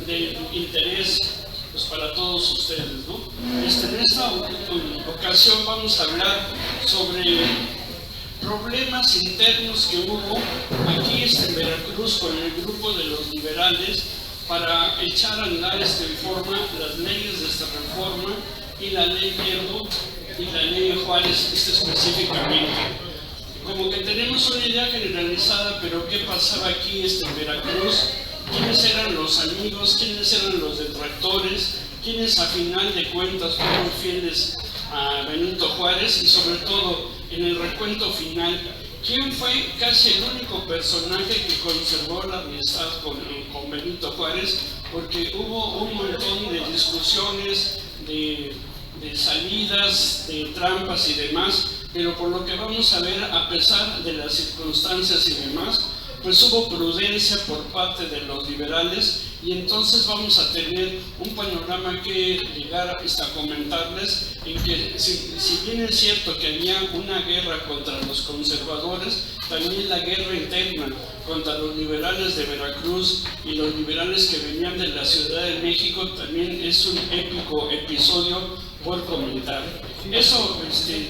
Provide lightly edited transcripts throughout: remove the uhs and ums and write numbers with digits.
de interés pues, para todos ustedes, ¿no? En esta ocasión vamos a hablar sobre problemas internos que hubo aquí en Veracruz con el grupo de los liberales para echar a andar en forma las leyes de esta reforma y la ley Lerdo y la ley Juárez específicamente. Como que tenemos una idea generalizada, pero ¿qué pasaba aquí en Veracruz? ¿Quiénes eran los amigos? ¿Quiénes eran los detractores? ¿Quiénes a final de cuentas fueron fieles a Benito Juárez? Y sobre todo, en el recuento final, ¿quién fue casi el único personaje que conservó la amistad con Benito Juárez? Porque hubo un montón de discusiones, de salidas, de trampas y demás, pero por lo que vamos a ver, a pesar de las circunstancias y demás, pues hubo prudencia por parte de los liberales y entonces vamos a tener un panorama que llegar hasta comentarles en que si bien es cierto que había una guerra contra los conservadores, también la guerra interna contra los liberales de Veracruz y los liberales que venían de la Ciudad de México también es un épico episodio por comentar. Eso,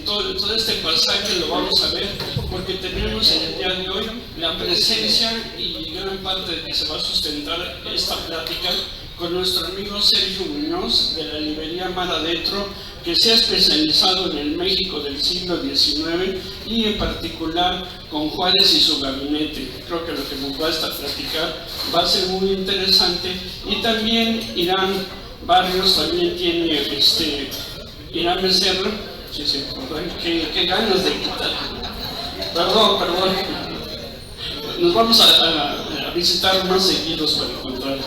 todo este pasaje lo vamos a ver porque tenemos en el día de hoy la presencia y gran parte de que se va a sustentar esta plática con nuestro amigo Sergio Muñoz de la librería Mar Adentro, que se ha especializado en el México del siglo XIX y en particular con Juárez y su gabinete. Creo que lo que nos va a estar platicar va a ser muy interesante. Y también Irán Barrios también tiene Irán Becerra, qué ganas de quitar. Perdón. Nos vamos a visitar más seguidos para encontrar.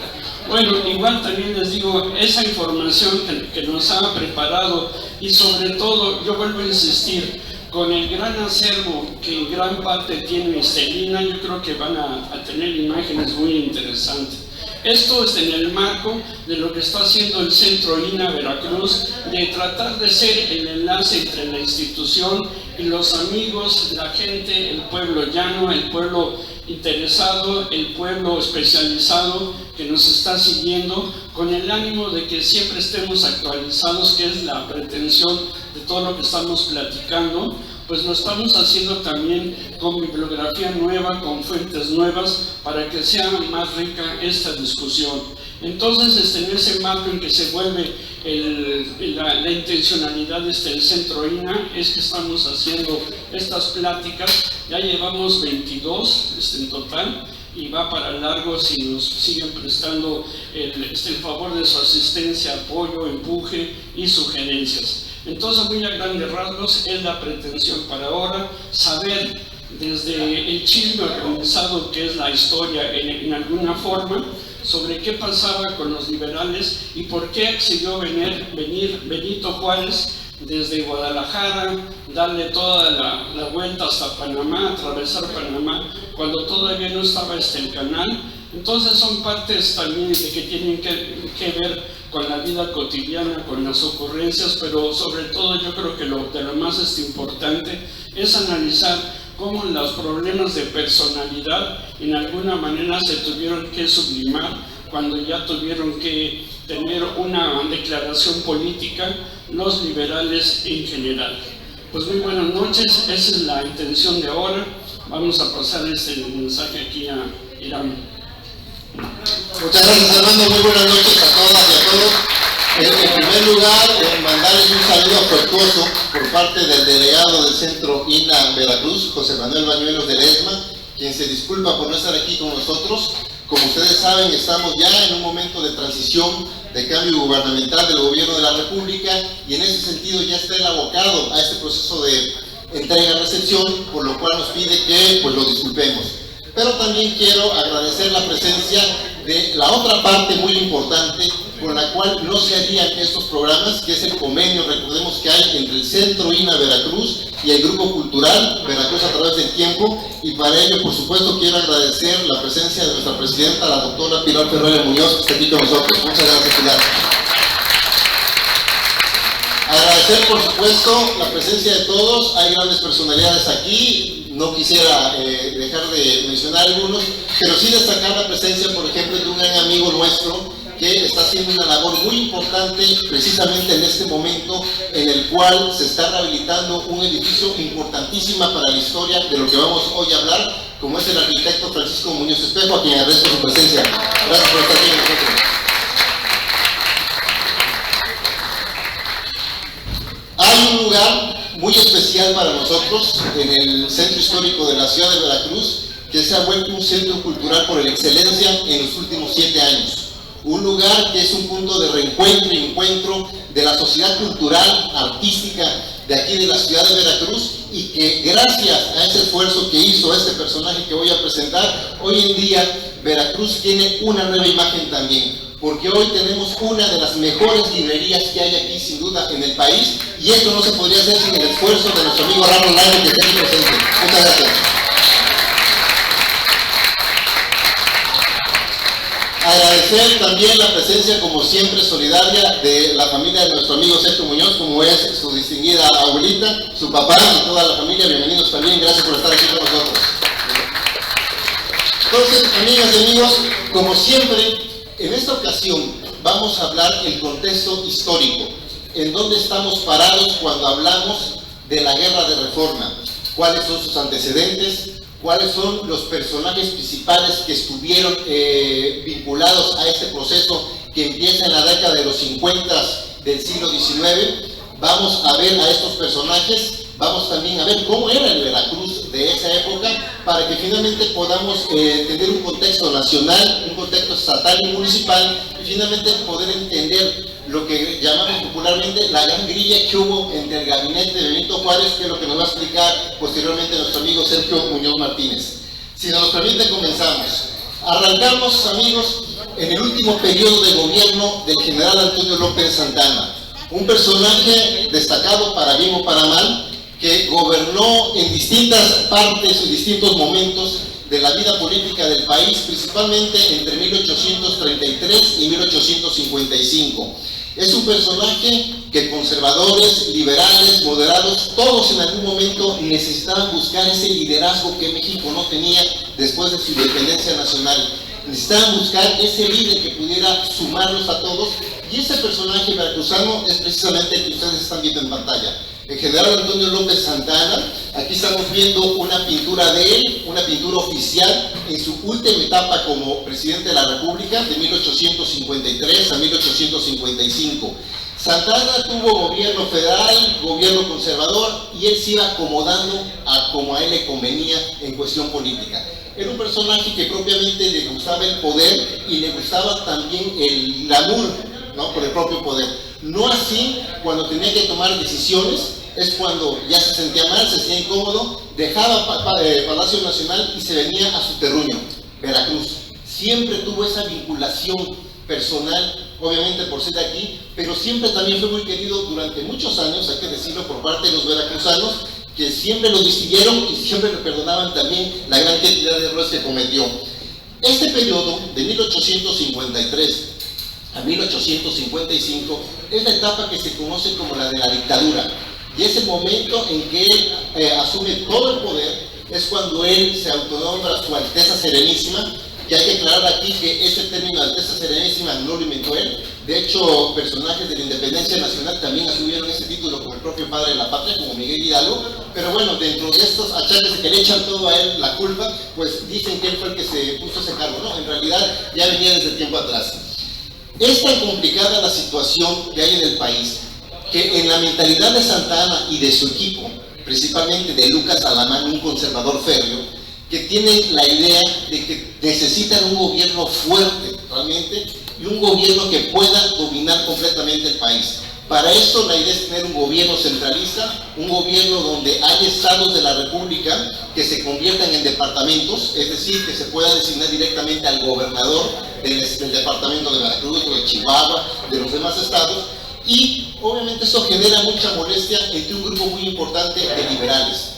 Bueno, igual también les digo, esa información que nos ha preparado y sobre todo, yo vuelvo a insistir, con el gran acervo que en gran parte tiene Estelina, yo creo que van a tener imágenes muy interesantes. Esto es en el marco de lo que está haciendo el Centro INA Veracruz, de tratar de ser el enlace entre la institución y los amigos, la gente, el pueblo llano, el pueblo interesado, el pueblo especializado que nos está siguiendo, con el ánimo de que siempre estemos actualizados, que es la pretensión de todo lo que estamos platicando. Pues lo estamos haciendo también con bibliografía nueva, con fuentes nuevas, para que sea más rica esta discusión. Entonces, en ese marco en que se vuelve la intencionalidad del Centro INA, es que estamos haciendo estas pláticas. Ya llevamos 22 en total, y va para largo si nos siguen prestando el favor de su asistencia, apoyo, empuje y sugerencias. Entonces, muy a grandes rasgos, es la pretensión para ahora saber desde el chisme organizado que es la historia en alguna forma, sobre qué pasaba con los liberales y por qué accedió venir Benito Juárez desde Guadalajara, darle toda la vuelta hasta Panamá, atravesar Panamá, cuando todavía no estaba el canal. Entonces son partes también de que tienen que ver con la vida cotidiana, con las ocurrencias, pero sobre todo yo creo que de lo más importante es analizar cómo los problemas de personalidad en alguna manera se tuvieron que sublimar cuando ya tuvieron que tener una declaración política los liberales en general. Pues muy buenas noches, esa es la intención de ahora. Vamos a pasar este mensaje aquí a Irán. Muchas gracias, Armando, muy buenas noches a todas y a todos. En primer lugar, mandarles un saludo afectuoso por parte del delegado del Centro INA Veracruz, José Manuel Bañuelos de Ledesma, quien se disculpa por no estar aquí con nosotros. Como ustedes saben, estamos ya en un momento de transición, de cambio gubernamental del gobierno de la República, y en ese sentido ya está él abocado a este proceso de entrega-recepción, por lo cual nos pide que pues lo disculpemos. Pero también quiero agradecer la presencia de la otra parte muy importante con la cual no se harían estos programas, que es el convenio, recordemos, que hay entre el Centro INA Veracruz y el Grupo Cultural Veracruz a través del tiempo, y para ello, por supuesto, quiero agradecer la presencia de nuestra presidenta, la doctora Pilar Ferrer Muñoz, que está aquí con nosotros. Muchas gracias, Pilar. Agradecer, por supuesto, la presencia de todos. Hay grandes personalidades aquí, no quisiera dejar de mencionar algunos, pero sí destacar la presencia, por ejemplo, de un gran amigo nuestro, que está haciendo una labor muy importante precisamente en este momento en el cual se está rehabilitando un edificio importantísimo para la historia de lo que vamos hoy a hablar, como es el arquitecto Francisco Muñoz Espejo, a quien agradezco su presencia. Gracias por estar aquí con nosotros. Hay un lugar muy especial para nosotros en el centro histórico de la ciudad de Veracruz, que se ha vuelto un centro cultural por excelencia en los últimos 7 años. Un lugar que es un punto de reencuentro y encuentro de la sociedad cultural, artística de aquí de la ciudad de Veracruz, y que gracias a ese esfuerzo que hizo este personaje que voy a presentar, hoy en día Veracruz tiene una nueva imagen también, porque hoy tenemos una de las mejores librerías que hay aquí sin duda en el país, y esto no se podría hacer sin el esfuerzo de nuestro amigo Ramón Lago, que está aquí presente. Muchas gracias. Agradecer también la presencia, como siempre, solidaria de la familia de nuestro amigo Sergio Muñoz, como es su distinguida abuelita, su papá y toda la familia. Bienvenidos también, gracias por estar aquí con nosotros. Entonces, amigas y amigos, como siempre, en esta ocasión vamos a hablar del contexto histórico, en dónde estamos parados cuando hablamos de la Guerra de Reforma, cuáles son sus antecedentes, cuáles son los personajes principales que estuvieron vinculados a este proceso que empieza en la década de los 50 del siglo XIX. Vamos a ver a estos personajes, vamos también a ver cómo era el Veracruz de esa época, para que finalmente podamos tener un contexto nacional, un contexto estatal y municipal, y finalmente poder entender lo que llamamos popularmente la gran grilla que hubo entre el gabinete de Benito Juárez, que es lo que nos va a explicar posteriormente nuestro amigo Sergio Muñoz Martínez. Si nos permite, comenzamos. Arrancamos, amigos, en el último periodo de gobierno del general Antonio López Santana, un personaje destacado para bien o para mal, que gobernó en distintas partes y distintos momentos de la vida política del país, principalmente entre 1833 y 1855. Es un personaje que conservadores, liberales, moderados, todos en algún momento necesitaban buscar ese liderazgo que México no tenía después de su independencia nacional. Necesitaban buscar ese líder que pudiera sumarlos a todos, y ese personaje veracruzano es precisamente el que ustedes están viendo en pantalla. El general Antonio López Santana. Aquí estamos viendo una pintura de él, una pintura oficial en su última etapa como presidente de la República, de 1853 a 1855. Santana tuvo gobierno federal, gobierno conservador, y él se iba acomodando a como a él le convenía en cuestión política. Era un personaje que propiamente le gustaba el poder y le gustaba también el glamour, ¿no?, por el propio poder. No así cuando tenía que tomar decisiones, es cuando ya se sentía mal, se sentía incómodo, dejaba Palacio Nacional y se venía a su terruño, Veracruz. Siempre tuvo esa vinculación personal, obviamente por ser de aquí, pero siempre también fue muy querido durante muchos años, hay que decirlo, por parte de los veracruzanos, que siempre lo distinguieron y siempre le perdonaban también la gran cantidad de errores que cometió. Este periodo, de 1853 a 1855, es la etapa que se conoce como la de la dictadura, y es el momento en que él asume todo el poder. Es cuando él se autonombra Su Alteza Serenísima, que hay que aclarar aquí que ese término Alteza Serenísima no lo inventó él. De hecho, personajes de la independencia nacional también asumieron ese título, como el propio padre de la patria, como Miguel Hidalgo, pero bueno, dentro de estos achaques que le echan todo a él la culpa, pues dicen que él fue el que se puso ese cargo, ¿no? En realidad ya venía desde tiempo atrás. Es tan complicada la situación que hay en el país, que en la mentalidad de Santana y de su equipo, principalmente de Lucas Alamán, un conservador férreo, que tienen la idea de que necesitan un gobierno fuerte realmente, y un gobierno que pueda dominar completamente el país. Para eso la idea es tener un gobierno centralista, un gobierno donde hay estados de la República que se conviertan en departamentos, es decir, que se pueda designar directamente al gobernador del departamento de Veracruz o de Chihuahua, de los demás estados, y obviamente eso genera mucha molestia entre un grupo muy importante de liberales.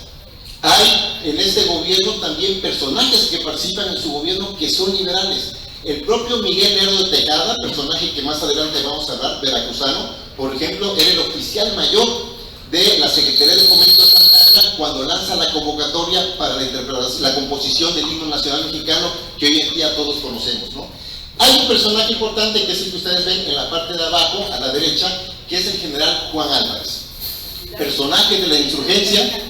Hay en este gobierno también personajes que participan en su gobierno que son liberales. El propio Miguel Lerdo de Tejada, personaje que más adelante vamos a hablar, veracruzano, por ejemplo, era el oficial mayor de la Secretaría de Fomento de Santana cuando lanza la convocatoria para la composición del himno nacional mexicano que hoy en día todos conocemos, ¿no? Hay un personaje importante que es el que ustedes ven en la parte de abajo, a la derecha, que es el general Juan Álvarez, personaje de la insurgencia.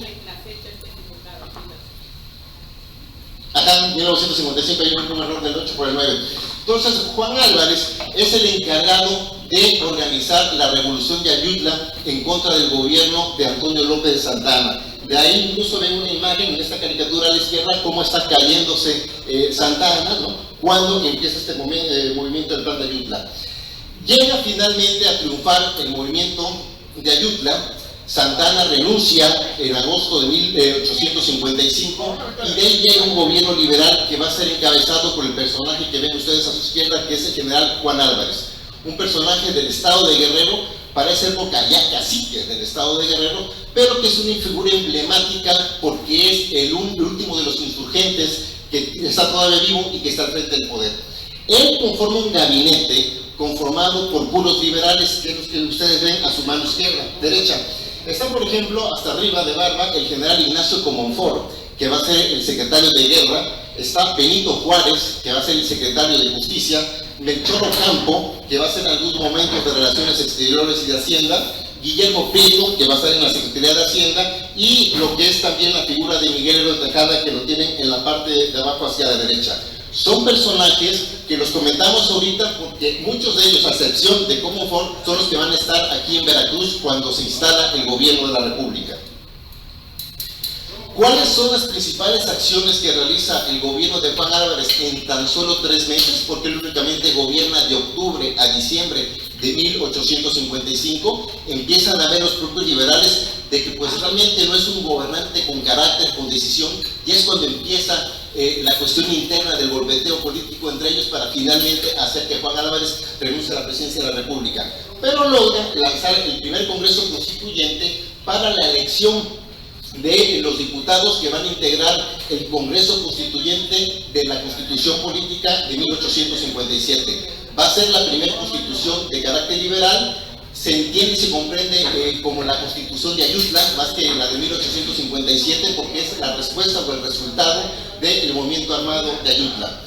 Acá en 1955 hay un error del 8 por el 9. Entonces, Juan Álvarez es el encargado de organizar la revolución de Ayutla en contra del gobierno de Antonio López de Santa Anna. De ahí incluso ven una imagen en esta caricatura a la izquierda, cómo está cayéndose Santa Anna, ¿no?, cuando empieza este movimiento del plan de Ayutla. Llega finalmente a triunfar el movimiento de Ayutla. Santa Anna renuncia en agosto de 1855 y de ahí llega un gobierno liberal que va a ser encabezado por el personaje que ven ustedes a su izquierda, que es el general Juan Álvarez, un personaje del estado de Guerrero, para esa época ya cacique del estado de Guerrero, pero que es una figura emblemática porque es el último de los insurgentes que está todavía vivo y que está al frente del poder. Él conforma un gabinete conformado por puros liberales, que es los que ustedes ven a su mano derecha. Está, por ejemplo, hasta arriba de barba, el general Ignacio Comonfort, que va a ser el secretario de Guerra. Está Benito Juárez, que va a ser el secretario de Justicia. Melchor Ocampo, que va a ser en algunos momentos de Relaciones Exteriores y de Hacienda. Guillermo Prieto, que va a estar en la Secretaría de Hacienda. Y lo que es también la figura de Miguel Héroe Tejada, que lo tienen en la parte de abajo hacia la derecha. Son personajes que los comentamos ahorita porque muchos de ellos, a excepción de Comonfort, son los que van a estar aquí en Veracruz cuando se instala el gobierno de la República. ¿Cuáles son las principales acciones que realiza el gobierno de Juan Álvarez en tan solo 3 meses? Porque él únicamente gobierna de octubre a diciembre de 1855. Empiezan a ver los propios liberales de que pues realmente no es un gobernante con carácter, con decisión, y es cuando empieza la cuestión interna del golpeteo político entre ellos para finalmente hacer que Juan Álvarez renuncie a la presidencia de la República. Pero logra lanzar el primer Congreso Constituyente para la elección de los diputados que van a integrar el Congreso Constituyente de la Constitución Política de 1857. Va a ser la primera constitución de carácter liberal. Se entiende y se comprende como la Constitución de Ayutla, más que la de 1857, porque es la respuesta o el resultado del movimiento armado de Ayutla.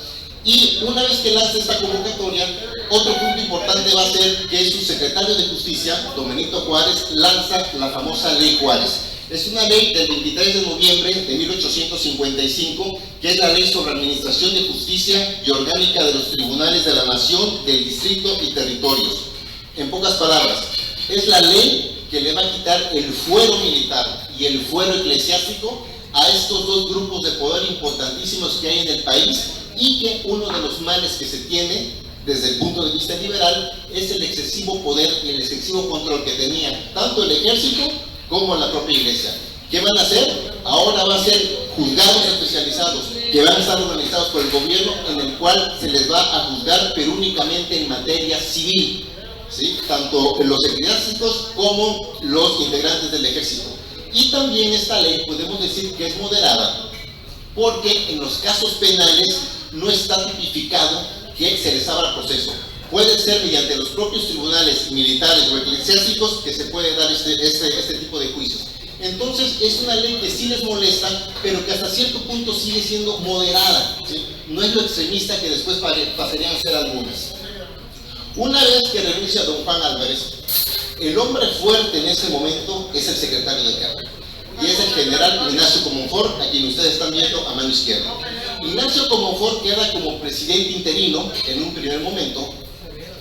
Y una vez que lance esta convocatoria, otro punto importante va a ser que su secretario de Justicia, don Benito Juárez, lanza la famosa Ley Juárez. Es una ley del 23 de noviembre de 1855, que es la Ley sobre Administración de Justicia y Orgánica de los Tribunales de la Nación, del Distrito y Territorios. En pocas palabras, es la ley que le va a quitar el fuero militar y el fuero eclesiástico a estos dos grupos de poder importantísimos que hay en el país, y que uno de los males que se tiene desde el punto de vista liberal es el excesivo poder y el excesivo control que tenía tanto el ejército como la propia iglesia. ¿Qué van a hacer? Ahora va a ser juzgados especializados que van a estar organizados por el gobierno, en el cual se les va a juzgar, pero únicamente en materia civil, ¿sí?, tanto los eclesiásticos como los integrantes del ejército. Y también esta ley podemos decir que es moderada, porque en los casos penales no está tipificado que se les abra proceso. Puede ser mediante los propios tribunales militares o eclesiásticos que se puede dar este tipo de juicios. Entonces es una ley que sí les molesta, pero que hasta cierto punto sigue siendo moderada, ¿sí? No es lo extremista que después pasarían a ser algunas. Una vez que renuncia don Juan Álvarez, el hombre fuerte en ese momento es el secretario de Guerra, y es el general Ignacio Comonfort, a quien ustedes están viendo a mano izquierda. Ignacio Comonfort queda como presidente interino en un primer momento,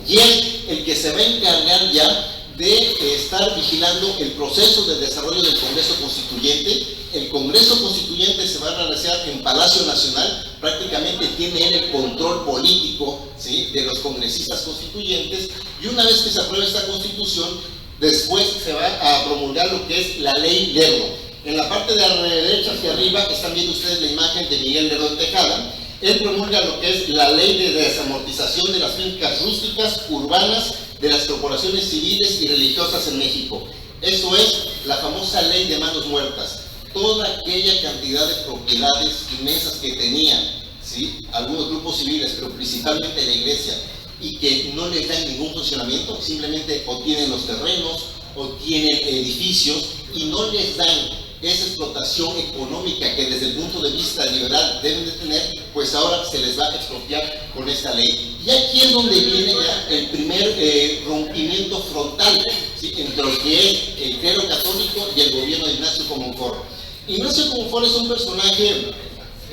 y es el que se va a encargar ya de estar vigilando el proceso de desarrollo del Congreso Constituyente. El Congreso Constituyente se va a realizar en Palacio Nacional. Prácticamente tiene él el control político, ¿sí?, de los congresistas constituyentes, y una vez que se apruebe esta constitución, después se va a promulgar lo que es la Ley Lerdo. En la parte de la derecha hacia arriba están viendo ustedes la imagen de Miguel Héroe Tejada. Él promulga lo que es la Ley de Desamortización de las Fincas Rústicas Urbanas de las corporaciones civiles y religiosas en México. Eso es la famosa Ley de Manos Muertas. Toda aquella cantidad de propiedades inmensas que tenían, ¿sí?, algunos grupos civiles, pero principalmente la iglesia, y que no les dan ningún funcionamiento, simplemente o tienen los terrenos o tienen edificios y no les dan esa explotación económica que desde el punto de vista liberal deben de tener, pues ahora se les va a expropiar con esta ley. Y aquí es donde viene ya el primer rompimiento frontal, ¿sí?, entre lo que es el clero católico y el gobierno de Ignacio Comonfort. Ignacio Comonfort es un personaje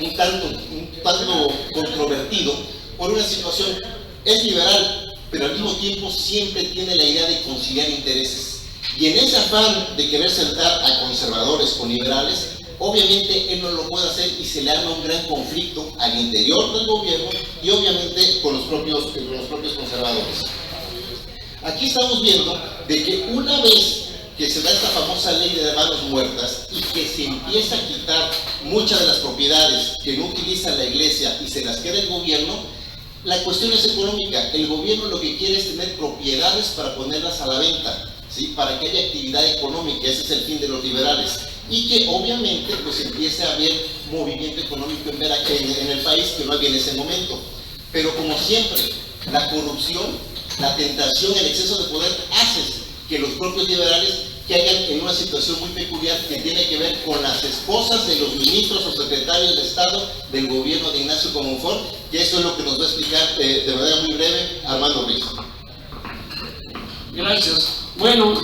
un tanto controvertido por una situación. Es liberal, pero al mismo tiempo siempre tiene la idea de conciliar intereses. Y en ese afán de querer sentar a conservadores con liberales, obviamente él no lo puede hacer y se le arma un gran conflicto al interior del gobierno y obviamente con los propios conservadores. Aquí estamos viendo de que una vez que se da esta famosa ley de manos muertas y que se empieza a quitar muchas de las propiedades que no utiliza la iglesia y se las queda el gobierno, la cuestión es económica. El gobierno lo que quiere es tener propiedades para ponerlas a la venta, ¿sí?, para que haya actividad económica. Ese es el fin de los liberales. Y que obviamente pues empiece a haber movimiento económico en el país, que no había en ese momento. Pero como siempre, la corrupción, la tentación, el exceso de poder hace que los propios liberales caigan en una situación muy peculiar que tiene que ver con las esposas de los ministros o secretarios de Estado del gobierno de Ignacio Comonfort, y eso es lo que nos va a explicar de manera muy breve Armando Ruiz. Gracias. Bueno,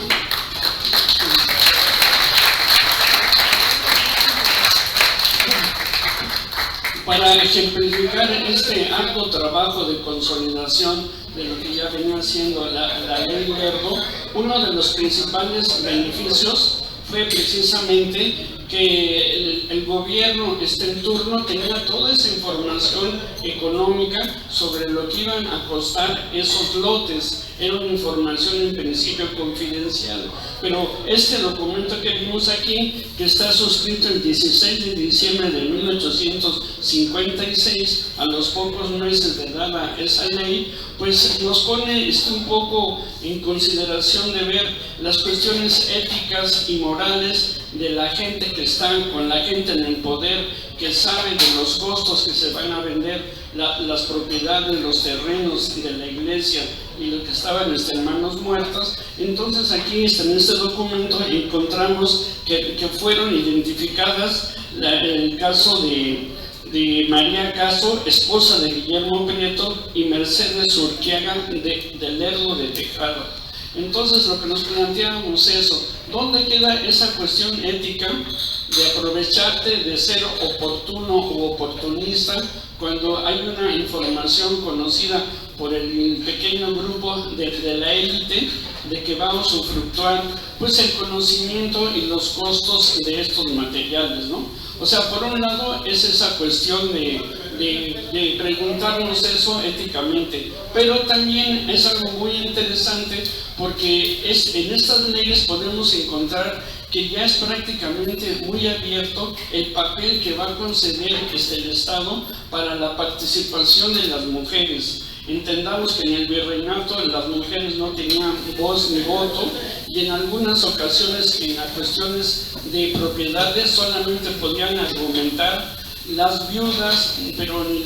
para ejemplificar este arduo trabajo de consolidación de lo que ya venía haciendo la ley Lerdo, uno de los principales beneficios fue precisamente que el gobierno en turno tenía toda esa información económica sobre lo que iban a costar esos lotes. Era una información en principio confidencial, pero este documento que vimos aquí, que está suscrito el 16 de diciembre de 1856, a los pocos meses de dada esa ley, pues nos pone un poco en consideración de ver las cuestiones éticas y morales de la gente que está con la gente en el poder, que sabe de los costos que se van a vender las propiedades, los terrenos de la iglesia y lo que estaban en manos muertas. Entonces aquí en este documento encontramos que fueron identificadas el caso de María Caso, esposa de Guillermo Prieto, y Mercedes Urquiaga de Lerdo de Tejada. Entonces lo que nos planteamos es eso, ¿dónde queda esa cuestión ética de aprovecharte de ser oportuno u oportunista cuando hay una información conocida por el pequeño grupo de la élite de que va a usufructuar pues el conocimiento y los costos de estos materiales, ¿no? O sea, por un lado es esa cuestión de preguntarnos eso éticamente, pero también es algo muy interesante porque en estas leyes podemos encontrar que ya es prácticamente muy abierto el papel que va a conceder el Estado para la participación de las mujeres. Entendamos que en el virreinato las mujeres no tenían voz ni voto, y en algunas ocasiones en las cuestiones de propiedades solamente podían argumentar las viudas, pero ni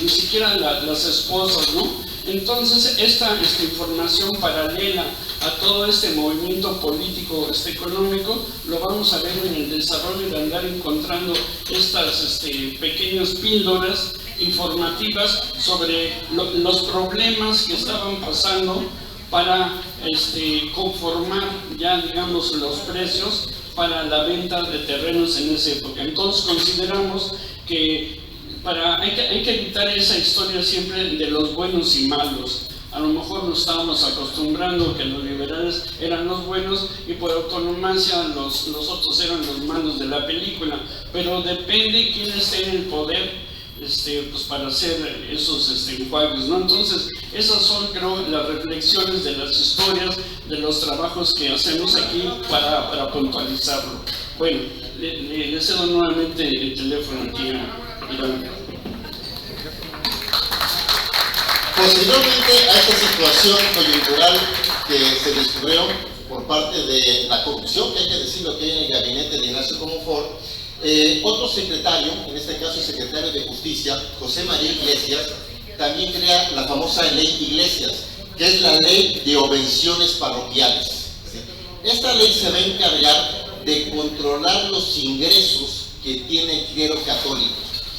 siquiera las esposas, ¿no? Entonces esta información paralela a todo este movimiento político económico lo vamos a ver en el desarrollo de andar encontrando estas pequeñas píldoras informativas sobre los problemas que estaban pasando para conformar ya digamos los precios para la venta de terrenos en esa época. Entonces consideramos que hay que evitar esa historia siempre de los buenos y malos. A lo mejor nos estábamos acostumbrando que los liberales eran los buenos y por autonomacia los otros eran los malos de la película, pero depende quién esté en el poder pues para hacer esos enjuagues, ¿no? Entonces esas son, creo, las reflexiones de las historias, de los trabajos que hacemos aquí para puntualizarlo. Bueno, le cedo nuevamente el teléfono aquí a Iván. Posteriormente a esta situación coyuntural que se descubrió por parte de la corrupción, que hay que decirlo que hay en el gabinete de Ignacio Comonfort, otro secretario, en este caso el secretario de Justicia, José María Iglesias, también crea la famosa Ley Iglesias, que es la Ley de Obvenciones Parroquiales. ¿Sí? Esta ley se va a encargar de controlar los ingresos que tiene el clero católico.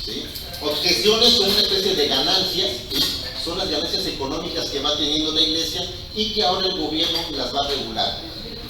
¿Sí? Objeciones son una especie de ganancias, ¿sí?, son las ganancias económicas que va teniendo la iglesia y que ahora el gobierno las va a regular.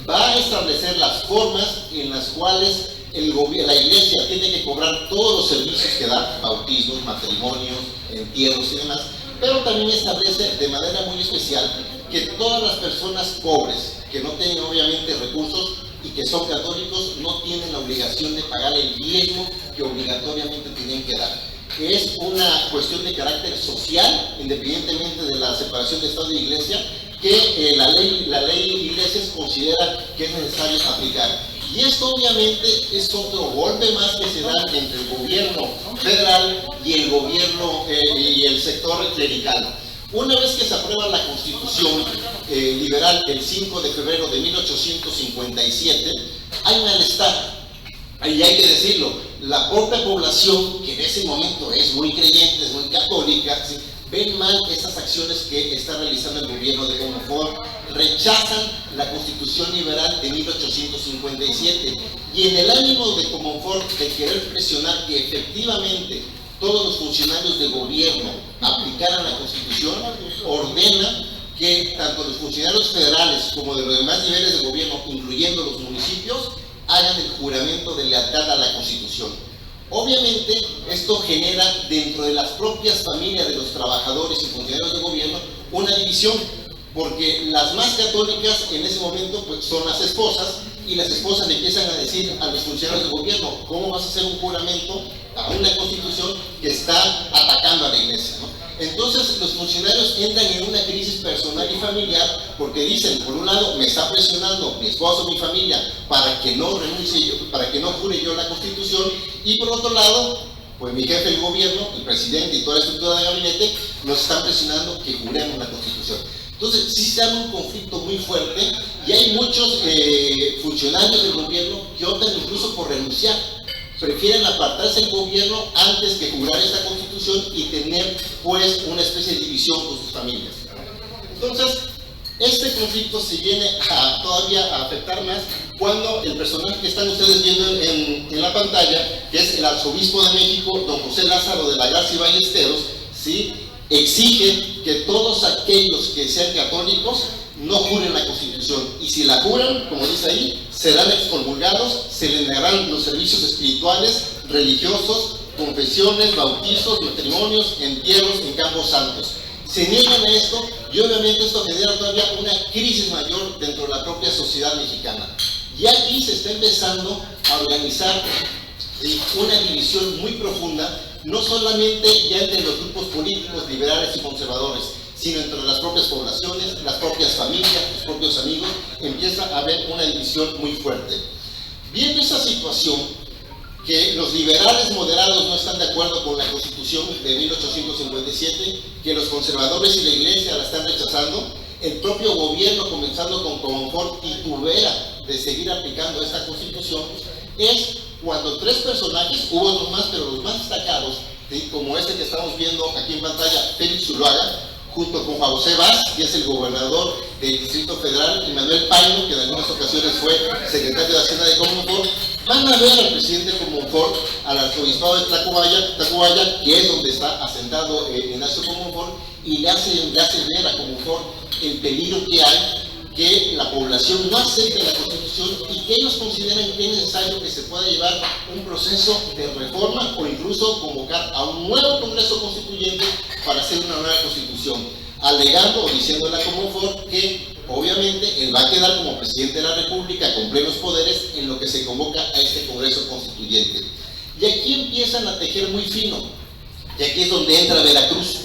Va a establecer las formas en las cuales la iglesia tiene que cobrar todos los servicios que da, bautismos, matrimonios, entierros y demás, pero también establece de manera muy especial que todas las personas pobres, que no tienen obviamente recursos y que son católicos, no tienen la obligación de pagar el diezmo que obligatoriamente tienen que dar. Es una cuestión de carácter social, independientemente de la separación de Estado y Iglesia, que la ley Iglesias considera que es necesario aplicar. Y esto obviamente es otro golpe más que se da entre el gobierno federal y el gobierno y el sector clerical. Una vez que se aprueba la Constitución liberal el 5 de febrero de 1857, hay malestar. Y hay que decirlo, la propia población, que en ese momento es muy creyente, es muy católica, ¿sí?, ven mal esas acciones que está realizando el gobierno de Comonfort, rechazan la Constitución liberal de 1857, y en el ánimo de Comonfort de querer presionar que efectivamente todos los funcionarios de gobierno aplicaran la Constitución, ordena que tanto los funcionarios federales como de los demás niveles de gobierno, incluyendo los municipios, hagan el juramento de lealtad a la Constitución. Obviamente, esto genera dentro de las propias familias de los trabajadores y funcionarios de gobierno una división, porque las más católicas en ese momento pues, son las esposas, y las esposas le empiezan a decir a los funcionarios de gobierno: ¿cómo vas a hacer un juramento a una Constitución que está atacando a la iglesia, ¿no? Entonces los funcionarios entran en una crisis personal y familiar, porque dicen, por un lado, me está presionando mi esposo, mi familia, para que no renuncie yo, para que no jure yo la Constitución, y por otro lado, pues mi jefe del gobierno, el presidente y toda la estructura de gabinete, nos están presionando que juremos la Constitución. Entonces sí se da un conflicto muy fuerte, y hay muchos funcionarios del gobierno que optan incluso por renunciar. Prefieren apartarse del gobierno antes que jurar esta Constitución y tener pues una especie de división con sus familias. Entonces, este conflicto se viene todavía a afectar más cuando el personaje que están ustedes viendo en la pantalla, que es el arzobispo de México, don José Lázaro de la Gracia y Ballesteros, ¿sí?, exige que todos aquellos que sean católicos no juren la Constitución, y si la juran, como dice ahí, serán excomulgados, se les negarán los servicios espirituales, religiosos, confesiones, bautizos, matrimonios, entierros en campos santos. Se niegan a esto, y obviamente esto genera todavía una crisis mayor dentro de la propia sociedad mexicana. Y aquí se está empezando a organizar una división muy profunda, no solamente ya entre los grupos políticos liberales y conservadores, sino entre las propias poblaciones, las propias familias, los propios amigos. Empieza a haber una división muy fuerte. Viendo esa situación, que los liberales moderados no están de acuerdo con la Constitución de 1857, que los conservadores y la Iglesia la están rechazando, el propio gobierno, comenzando con Comonfort, titubea de seguir aplicando esta Constitución, es cuando tres personajes, hubo otros más, pero los más destacados, ¿sí?, como este que estamos viendo aquí en pantalla, Félix Zuluaga, junto con Juan José Vaz, que es el gobernador del Distrito Federal, y Manuel Paino, que en algunas ocasiones fue secretario de Hacienda de Comonfort, van a ver al presidente Comonfort, al arzobispado de Tacubaya, que es donde está asentado Ignacio Comonfort, y le hace ver a Comonfort el peligro que hay, que la población no acepte la Constitución y que ellos consideran que es necesario que se pueda llevar un proceso de reforma o incluso convocar a un nuevo Congreso Constituyente para hacer una nueva Constitución, alegando o diciéndole a Comonfort que obviamente él va a quedar como presidente de la República con plenos poderes en lo que se convoca a este Congreso Constituyente. Y aquí empiezan a tejer muy fino, y aquí es donde entra Veracruz.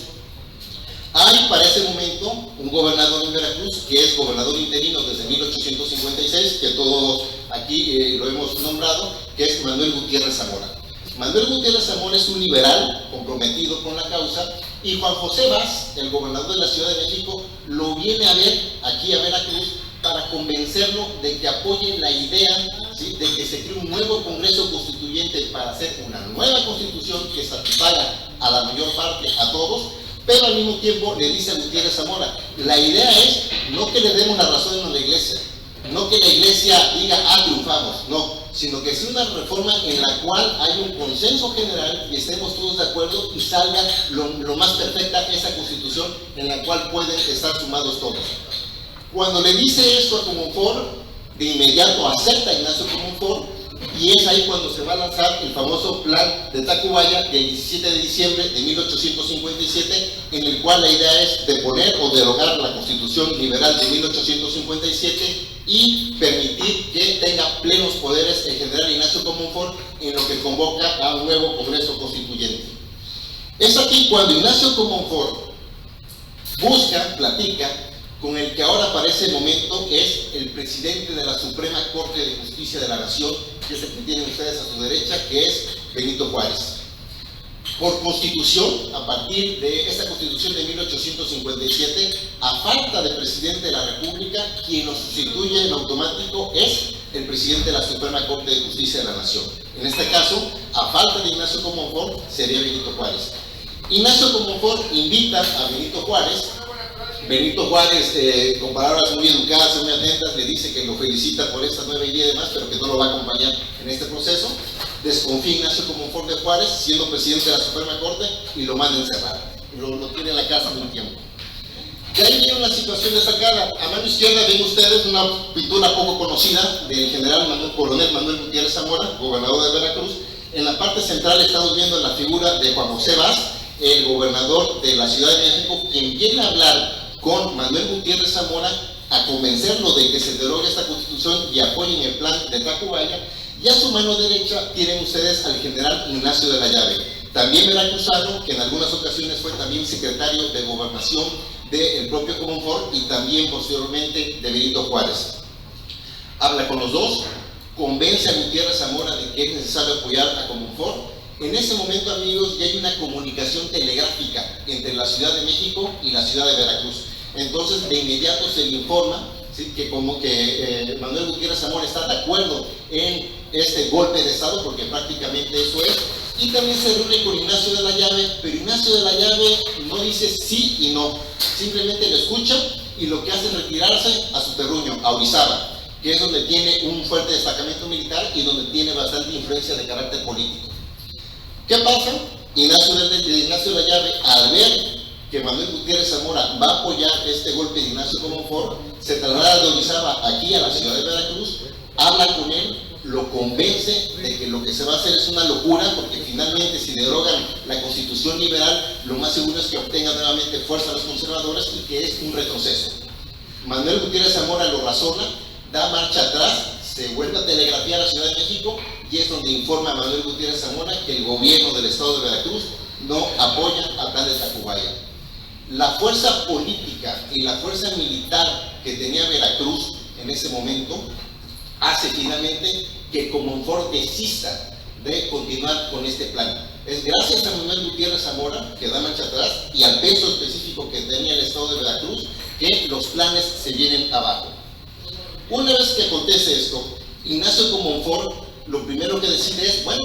Hay para ese momento un gobernador en Veracruz, que es gobernador interino desde 1856, que todos aquí lo hemos nombrado, que es Manuel Gutiérrez Zamora. Manuel Gutiérrez Zamora es un liberal comprometido con la causa, y Juan José Vaz, el gobernador de la Ciudad de México, lo viene a ver aquí a Veracruz para convencerlo de que apoye la idea, ¿sí?, de que se cree un nuevo Congreso Constituyente para hacer una nueva Constitución que satisfaga a la mayor parte, a todos. Pero al mismo tiempo le dice a Gutiérrez Zamora, la idea es no que le demos la razón a la Iglesia, no que la Iglesia diga, triunfamos, no, sino que sea una reforma en la cual hay un consenso general y estemos todos de acuerdo y salga lo más perfecta esa constitución en la cual pueden estar sumados todos. Cuando le dice esto a Comonfort, de inmediato acepta Ignacio Comonfort, y es ahí cuando se va a lanzar el famoso plan de Tacubaya del 17 de diciembre de 1857, en el cual la idea es deponer o derogar la Constitución Liberal de 1857 y permitir que tenga plenos poderes el general Ignacio Comonfort en lo que convoca a un nuevo Congreso Constituyente. Es aquí cuando Ignacio Comonfort busca, platica con el que ahora para ese momento es el presidente de la Suprema Corte de Justicia de la Nación, que es el que tienen ustedes a su derecha, que es Benito Juárez. Por constitución, a partir de esta constitución de 1857, a falta de presidente de la República, quien lo sustituye en automático es el presidente de la Suprema Corte de Justicia de la Nación. En este caso, a falta de Ignacio Comonfort, sería Benito Juárez. Ignacio Comonfort invita a Benito Juárez. Benito Juárez, con palabras muy educadas, muy atentas, le dice que lo felicita por esta nueva idea y demás, pero que no lo va a acompañar en este proceso. Desconfía Ignacio Comonfort de Juárez, siendo presidente de la Suprema Corte, y lo manda a encerrar. Lo tiene en la casa por un tiempo. De ahí viene una situación destacada. A mano izquierda ven ustedes una pintura poco conocida del general coronel Manuel Gutiérrez Zamora, gobernador de Veracruz. En la parte central estamos viendo la figura de Juan José Vaz, el gobernador de la Ciudad de México, quien viene a hablar con Manuel Gutiérrez Zamora a convencerlo de que se derogue esta constitución y apoyen el plan de Tacubaya. Y a su mano derecha tienen ustedes al general Ignacio de la Llave, también veracruzano, que en algunas ocasiones fue también secretario de Gobernación del propio Comonfort y también posteriormente de Benito Juárez. Habla con los dos, convence a Gutiérrez Zamora de que es necesario apoyar a Comonfort. En ese momento, amigos, ya hay una comunicación telegráfica entre la Ciudad de México y la Ciudad de Veracruz. Entonces, de inmediato se le informa, ¿sí?, que como que Manuel Gutiérrez Zamora está de acuerdo en este golpe de Estado, porque prácticamente eso es, y también se reúne con Ignacio de la Llave, pero Ignacio de la Llave no dice sí y no, simplemente lo escucha y lo que hace es retirarse a su terruño, a Orizaba, que es donde tiene un fuerte destacamento militar y donde tiene bastante influencia de carácter político. ¿Qué pasa? Ignacio de la Llave, al ver que Manuel Gutiérrez Zamora va a apoyar este golpe de Ignacio Comonfort, se traslada de Orizaba aquí a la ciudad de Veracruz, habla con él, lo convence de que lo que se va a hacer es una locura, porque finalmente si derogan la Constitución liberal, lo más seguro es que obtengan nuevamente fuerza a los conservadores y que es un retroceso. Manuel Gutiérrez Zamora lo razona, da marcha atrás, se vuelve a telegrafiar a la Ciudad de México y es donde informa a Manuel Gutiérrez Zamora que el gobierno del estado de Veracruz no apoya al plan de Tacubaya. La fuerza política y la fuerza militar que tenía Veracruz en ese momento hace finalmente que Comonfort desista de continuar con este plan. Es gracias a Manuel Gutiérrez Zamora, que da marcha atrás, y al peso específico que tenía el estado de Veracruz, que los planes se vienen abajo. Una vez que acontece esto, Ignacio Comonfort lo primero que decide es, bueno,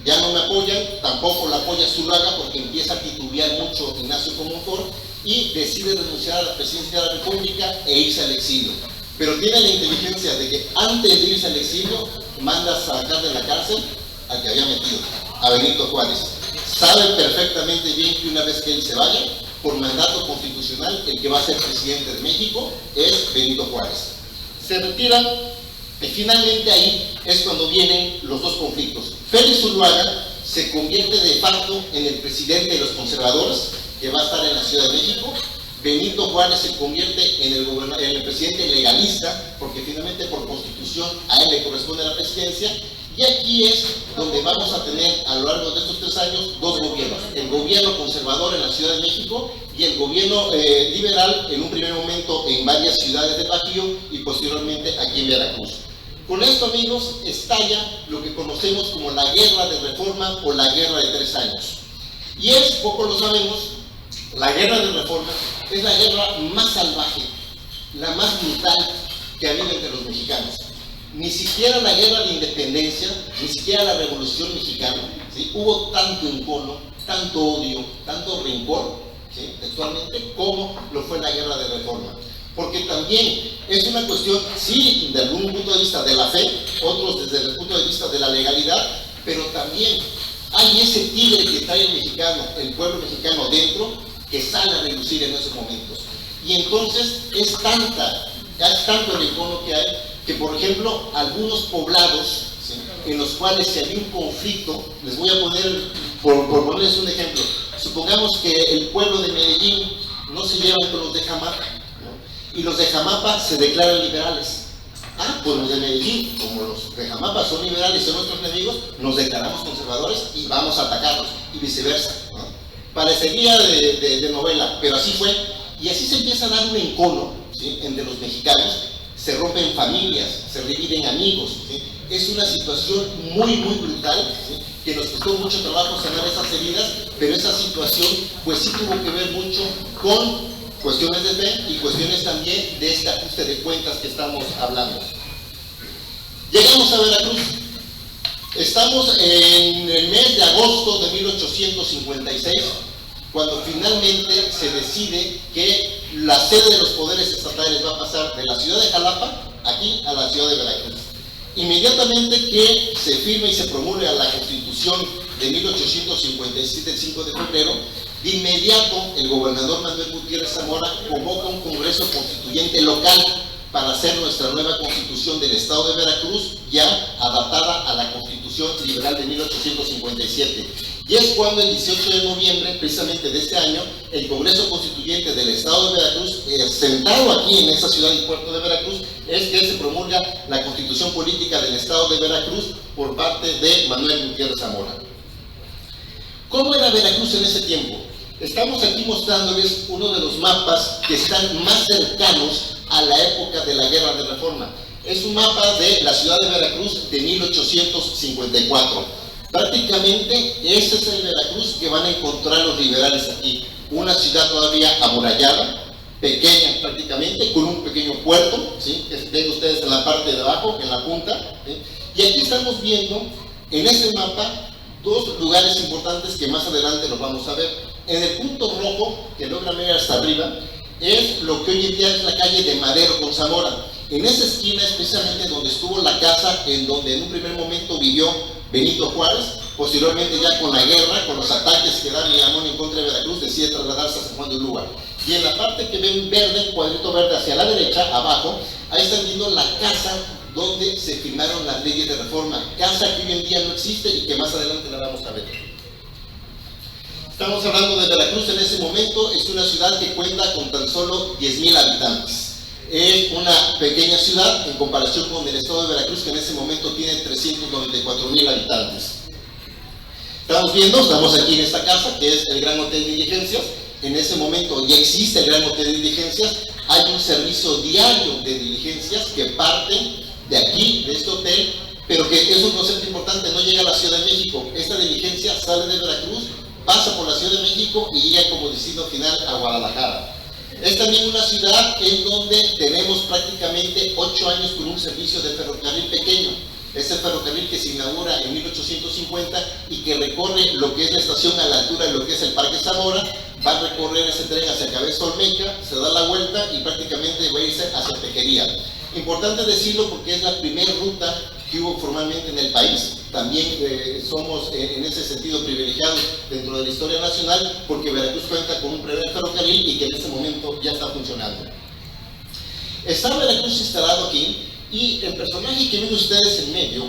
ya no me apoyan, tampoco la apoya Zuluaga, porque empieza a titubear mucho Ignacio Comonfort y decide renunciar a la presidencia de la República e irse al exilio. Pero tiene la inteligencia de que antes de irse al exilio, manda a sacar de la cárcel al que había metido, a Benito Juárez. Sabe perfectamente bien que una vez que él se vaya, por mandato constitucional, el que va a ser presidente de México es Benito Juárez. Se retira y finalmente ahí es cuando vienen los dos conflictos. Félix Zuluaga se convierte de facto en el presidente de los conservadores, que va a estar en la Ciudad de México. Benito Juárez se convierte en el presidente legalista, porque finalmente por constitución a él le corresponde la presidencia. Y aquí es donde vamos a tener a lo largo de estos 3 años dos gobiernos: el gobierno conservador en la Ciudad de México y el gobierno liberal en un primer momento en varias ciudades del Bajío y posteriormente aquí en Veracruz. Con esto, amigos, estalla lo que conocemos como la guerra de reforma o la guerra de 3 años. Y es, poco lo sabemos, la guerra de reforma es la guerra más salvaje, la más brutal que ha habido entre los mexicanos. Ni siquiera la guerra de independencia, ni siquiera la revolución mexicana, ¿sí?, hubo tanto encono, tanto odio, tanto rencor, ¿sí?, textualmente, como lo fue la guerra de reforma. Porque también es una cuestión, sí, de algún punto de vista de la fe, otros desde el punto de vista de la legalidad, pero también hay ese tigre que trae el mexicano, el pueblo mexicano dentro, que sale a relucir en esos momentos. Y entonces es tanto el encono que hay, que por ejemplo, algunos poblados, ¿sí?, en los cuales si hay un conflicto, les voy a poner, por ponerles un ejemplo, supongamos que el pueblo de Medellín no se lleva con los de Jamapa, ¿no?, y los de Jamapa se declaran liberales. Pues los de Medellín, como los de Jamapa son liberales y son nuestros enemigos, nos declaramos conservadores y vamos a atacarlos, y viceversa, ¿no? Parecería de novela, pero así fue, y así se empieza a dar un encono, ¿sí?, entre los mexicanos, se rompen familias, se dividen amigos, ¿sí? Es una situación muy brutal, ¿sí?, que nos costó mucho trabajo sanar esas heridas, pero esa situación pues sí tuvo que ver mucho con cuestiones de fe y cuestiones también de este ajuste de cuentas que estamos hablando. Llegamos a Veracruz. Estamos en el mes de agosto de 1856, cuando finalmente se decide que la sede de los poderes estatales va a pasar de la ciudad de Jalapa aquí a la ciudad de Veracruz. Inmediatamente que se firma y se promulga la Constitución de 1857, el 5 de febrero, de inmediato el gobernador Manuel Gutiérrez Zamora convoca un congreso constituyente local para hacer nuestra nueva constitución del estado de Veracruz, ya adaptada a la Constitución liberal de 1857. Y es cuando el 18 de noviembre, precisamente de este año, el Congreso Constituyente del estado de Veracruz, sentado aquí en esta ciudad y puerto de Veracruz, es que se promulga la Constitución Política del estado de Veracruz por parte de Manuel Gutiérrez Zamora. ¿Cómo era Veracruz en ese tiempo? Estamos aquí mostrándoles uno de los mapas que están más cercanos a la época de la Guerra de Reforma. Es un mapa de la ciudad de Veracruz de 1854. Prácticamente ese es el Veracruz que van a encontrar los liberales aquí. Una ciudad todavía amurallada, pequeña prácticamente, con un pequeño puerto, ¿sí?, que ven ustedes en la parte de abajo, en la punta, ¿sí? Y aquí estamos viendo en ese mapa dos lugares importantes que más adelante los vamos a ver. En el punto rojo, que logran ver hasta arriba, es lo que hoy en día es la calle de Madero con Zamora. En esa esquina es precisamente donde estuvo la casa en donde en un primer momento vivió Benito Juárez. Posteriormente, ya con la guerra, con los ataques que da Miramón en contra de Veracruz, decide trasladarse a San Juan de Ulúa. Y en la parte que ven verde, el cuadrito verde hacia la derecha, abajo, ahí están viendo la casa donde se firmaron las leyes de reforma. Casa que hoy en día no existe y que más adelante la vamos a ver. Estamos hablando de Veracruz en ese momento. Es una ciudad que cuenta con tan solo 10,000 habitantes. Es una pequeña ciudad en comparación con el estado de Veracruz, que en ese momento tiene 394,000 habitantes. Estamos aquí en esta casa, que es el Gran Hotel de Diligencias. En ese momento ya existe el Gran Hotel de Diligencias. Hay un servicio diario de diligencias que parten de aquí, de este hotel, pero que es un concepto importante, no llega a la Ciudad de México. Esta diligencia sale de Veracruz, pasa por la Ciudad de México y llega como destino final a Guadalajara. Es también una ciudad en donde tenemos prácticamente 8 años con un servicio de ferrocarril pequeño. Es el ferrocarril que se inaugura en 1850 y que recorre lo que es la estación a la altura de lo que es el Parque Zamora. Va a recorrer ese tren hacia Cabeza Olmeca, se da la vuelta y prácticamente va a irse hacia Tejería. Importante decirlo porque es la primera ruta que hubo formalmente en el país. También somos en ese sentido privilegiados dentro de la historia nacional, porque Veracruz cuenta con un primer ferrocarril y que en este momento ya está funcionando. Está Veracruz instalado aquí, y el personaje que ven ustedes en medio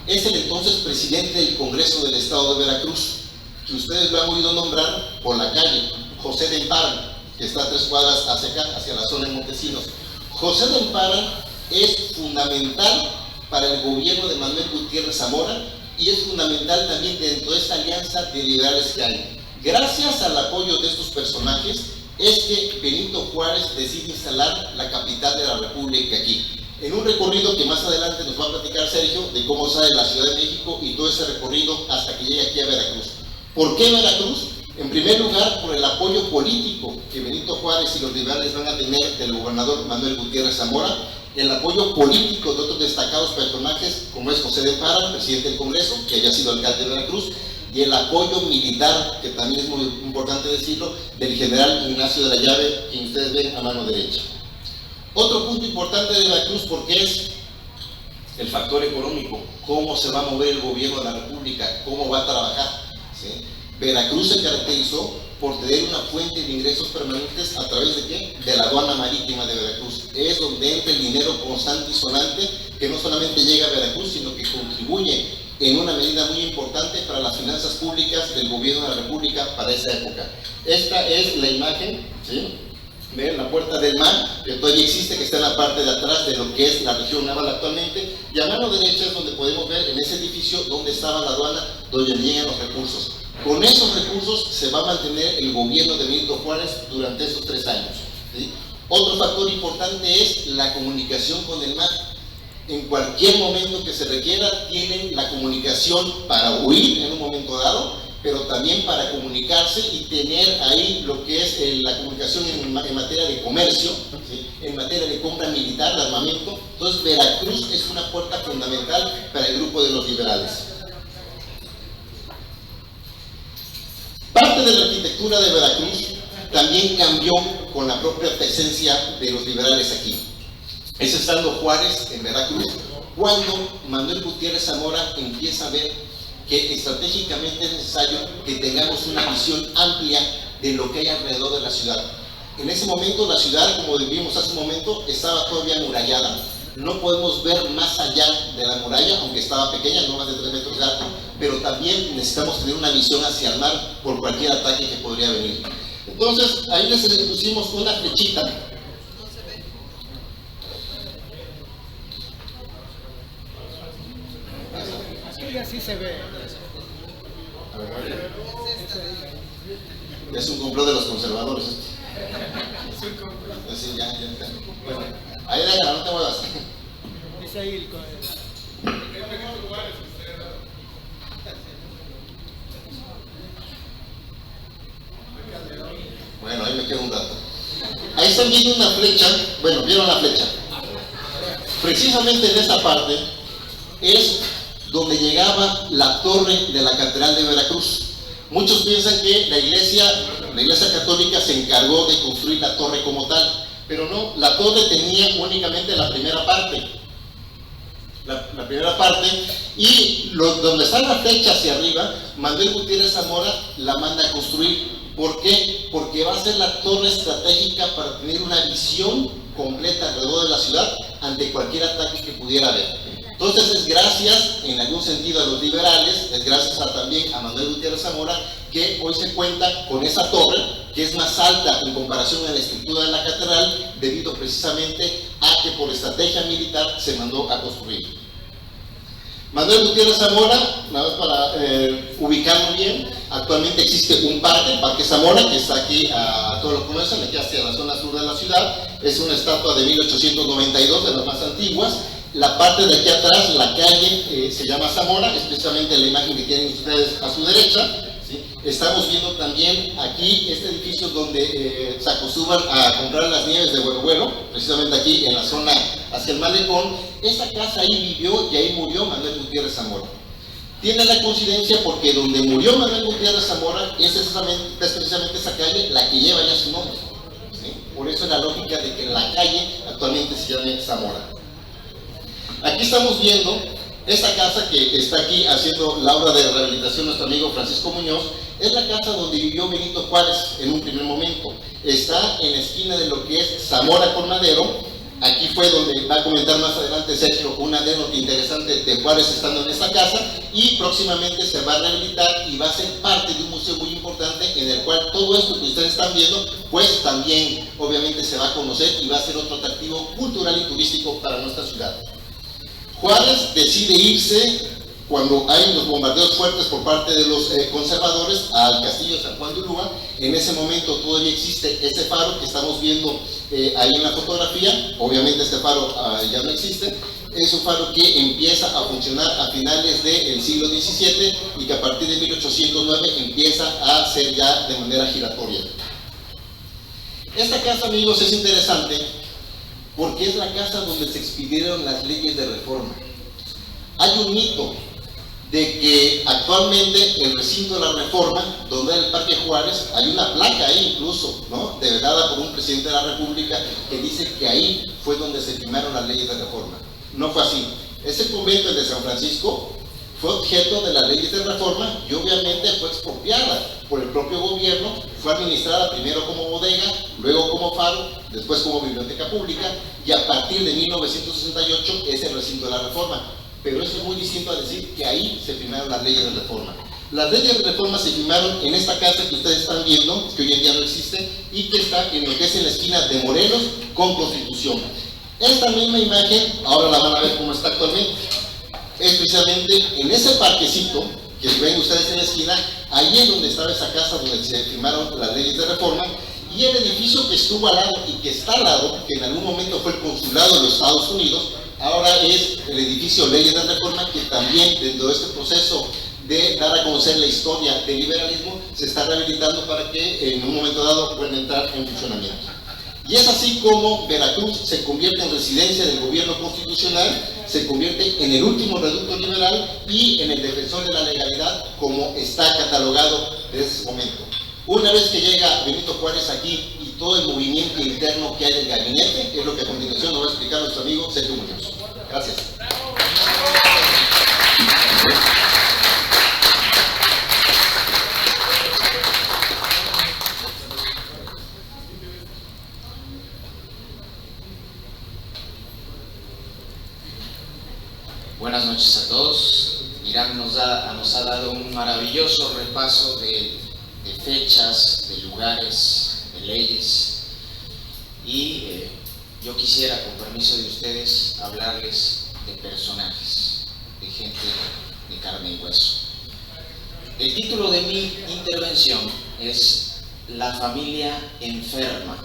es el entonces presidente del Congreso del Estado de Veracruz, que ustedes lo han oído nombrar por la calle, José de Empara, que está a 3 cuadras hacia acá, hacia la zona de Montesinos. José de Empara es fundamental para el gobierno de Manuel Gutiérrez Zamora y es fundamental también dentro de esta alianza de liberales que hay. Gracias al apoyo de estos personajes es que Benito Juárez decide instalar la capital de la República aquí, en un recorrido que más adelante nos va a platicar Sergio de cómo sale de la Ciudad de México y todo ese recorrido hasta que llegue aquí a Veracruz. ¿Por qué Veracruz? En primer lugar, por el apoyo político que Benito Juárez y los liberales van a tener del gobernador Manuel Gutiérrez Zamora, el apoyo político de otros destacados personajes como es José de Empara, presidente del Congreso, que había sido alcalde de Veracruz, y el apoyo militar, que también es muy importante decirlo, del general Ignacio de la Llave, quien ustedes ven a mano derecha. Otro punto importante de Veracruz, porque es el factor económico, cómo se va a mover el gobierno de la República, cómo va a trabajar, ¿sí? Veracruz se caracterizó por tener una fuente de ingresos permanentes a través de ¿qué? De la aduana marítima de Veracruz. Es donde entra el dinero constante y sonante que no solamente llega a Veracruz, sino que contribuye en una medida muy importante para las finanzas públicas del gobierno de la República para esa época. Esta es la imagen, ¿sí? Ven la Puerta del Mar, que todavía existe, que está en la parte de atrás de lo que es la región naval actualmente, y a mano derecha es donde podemos ver en ese edificio donde estaba la aduana, donde llegan los recursos. Con esos recursos se va a mantener el gobierno de Benito Juárez durante esos 3 años, ¿sí? Otro factor importante es la comunicación con el mar. En cualquier momento que se requiera, tienen la comunicación para huir en un momento dado, pero también para comunicarse y tener ahí lo que es la comunicación en materia de comercio, ¿sí? En materia de compra militar, de armamento. Entonces Veracruz es una puerta fundamental para el grupo de los liberales. Parte de la arquitectura de Veracruz también cambió con la propia presencia de los liberales aquí. Es estando Juárez en Veracruz cuando Manuel Gutiérrez Zamora empieza a ver que estratégicamente es necesario que tengamos una visión amplia de lo que hay alrededor de la ciudad. En ese momento la ciudad, como vimos hace un momento, estaba todavía amurallada. No podemos ver más allá de la muralla, aunque estaba pequeña, no más de 3 metros de alto, pero también necesitamos tener una visión hacia el mar por cualquier ataque que podría venir. Entonces, ahí les pusimos una flechita. Sí, así se ve. Es un complot de los conservadores. Así, ya. Bueno, ahí déjala, no te muevas. Dice ahí el Bueno, ahí me queda un dato. Ahí están viendo una flecha. Bueno, vieron la flecha. Precisamente en esta parte es donde llegaba la torre de la Catedral de Veracruz. Muchos piensan que la iglesia católica se encargó de construir la torre como tal, pero no, la torre tenía únicamente la primera parte. La primera parte, y donde está la flecha hacia arriba, Manuel Gutiérrez Zamora la manda a construir. ¿Por qué? Porque va a ser la torre estratégica para tener una visión completa alrededor de la ciudad ante cualquier ataque que pudiera haber. Entonces es gracias, en algún sentido, a los liberales, es gracias también a Manuel Gutiérrez Zamora, que hoy se cuenta con esa torre, que es más alta en comparación a la estructura de la catedral, debido precisamente a que por estrategia militar se mandó a construir. Manuel Gutiérrez Zamora, nada más para ubicarlo bien, actualmente existe un parque, el Parque Zamora, que está aquí, todos lo conocen, aquí hacia la zona sur de la ciudad. Es una estatua de 1892, de las más antiguas. La parte de aquí atrás, la calle, se llama Zamora, es precisamente la imagen que tienen ustedes a su derecha, ¿sí? Estamos viendo también aquí este edificio donde se acostumbran a comprar las nieves de Huevo, precisamente aquí en la zona hacia el malecón. Esa casa ahí vivió y ahí murió Manuel Gutiérrez Zamora. Tiene la coincidencia porque donde murió Manuel Gutiérrez Zamora es precisamente esa calle la que lleva ya su nombre, ¿sí? Por eso es la lógica de que la calle actualmente se llame Zamora. Aquí estamos viendo esta casa que está aquí haciendo la obra de rehabilitación nuestro amigo Francisco Muñoz. Es la casa donde vivió Benito Juárez en un primer momento. Está en la esquina de lo que es Zamora con Madero. Aquí fue donde va a comentar más adelante Sergio una anécdota interesante de Juárez estando en esta casa, y próximamente se va a rehabilitar y va a ser parte de un museo muy importante en el cual todo esto que ustedes están viendo pues también obviamente se va a conocer y va a ser otro atractivo cultural y turístico para nuestra ciudad. Juárez decide irse cuando hay los bombardeos fuertes por parte de los conservadores al castillo de San Juan de Ulúa. En ese momento todavía existe ese faro que estamos viendo ahí en la fotografía. Obviamente este faro ya no existe. Es un faro que empieza a funcionar a finales del siglo XVII y que a partir de 1809 empieza a ser ya de manera giratoria. Esta casa, amigos, es interesante porque es la casa donde se expidieron las leyes de reforma. Hay un mito de que actualmente el recinto de la Reforma, donde era el Parque Juárez, hay una placa ahí incluso, ¿no?, dada por un presidente de la República, que dice que ahí fue donde se firmaron las leyes de reforma. No fue así. Ese convento de San Francisco fue objeto de las leyes de reforma y obviamente fue expropiada por el propio gobierno, fue administrada primero como bodega, luego como faro, después como biblioteca pública, y a partir de 1968 es el recinto de la reforma. Pero eso es muy distinto a decir que ahí se firmaron las leyes de reforma. Las leyes de reforma se firmaron en esta casa que ustedes están viendo, que hoy en día no existe, y que está en lo que es en la esquina de Morelos con Constitución. Esta misma imagen, ahora la van a ver cómo está actualmente. Es precisamente en ese parquecito que ven ustedes en la esquina, ahí es donde estaba esa casa donde se firmaron las leyes de reforma, y el edificio que estuvo al lado y que está al lado, que en algún momento fue el consulado de los Estados Unidos, ahora es el edificio Leyes de Reforma, que también dentro de este proceso de dar a conocer la historia del liberalismo se está rehabilitando para que en un momento dado puedan entrar en funcionamiento. Y es así como Veracruz se convierte en residencia del gobierno constitucional, se convierte en el último reducto liberal y en el defensor de la legalidad, como está catalogado desde ese momento. Una vez que llega Benito Juárez aquí y todo el movimiento interno que hay del gabinete, es lo que a continuación nos va a explicar nuestro amigo Sergio Muñoz. Gracias. Buenas noches a todos. Irán nos ha dado un maravilloso repaso de fechas, de lugares, de leyes, y yo quisiera, con permiso de ustedes, hablarles de personajes, de gente de carne y hueso. El título de mi intervención es La familia enferma,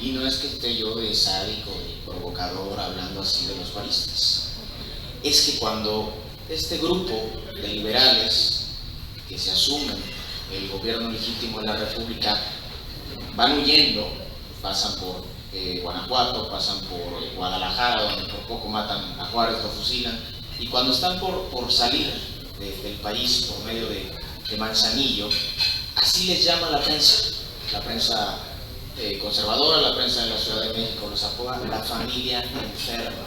y no es que esté yo de sádico, de provocador, hablando así de los juaristas. Es que cuando este grupo de liberales que se asumen el gobierno legítimo de la República van huyendo, pasan por Guanajuato, pasan por Guadalajara, donde por poco matan a Juárez, lo fusilan, y cuando están por salir del país por medio de Manzanillo, así les llama la prensa conservadora, la prensa de la Ciudad de México los apoda la familia enferma.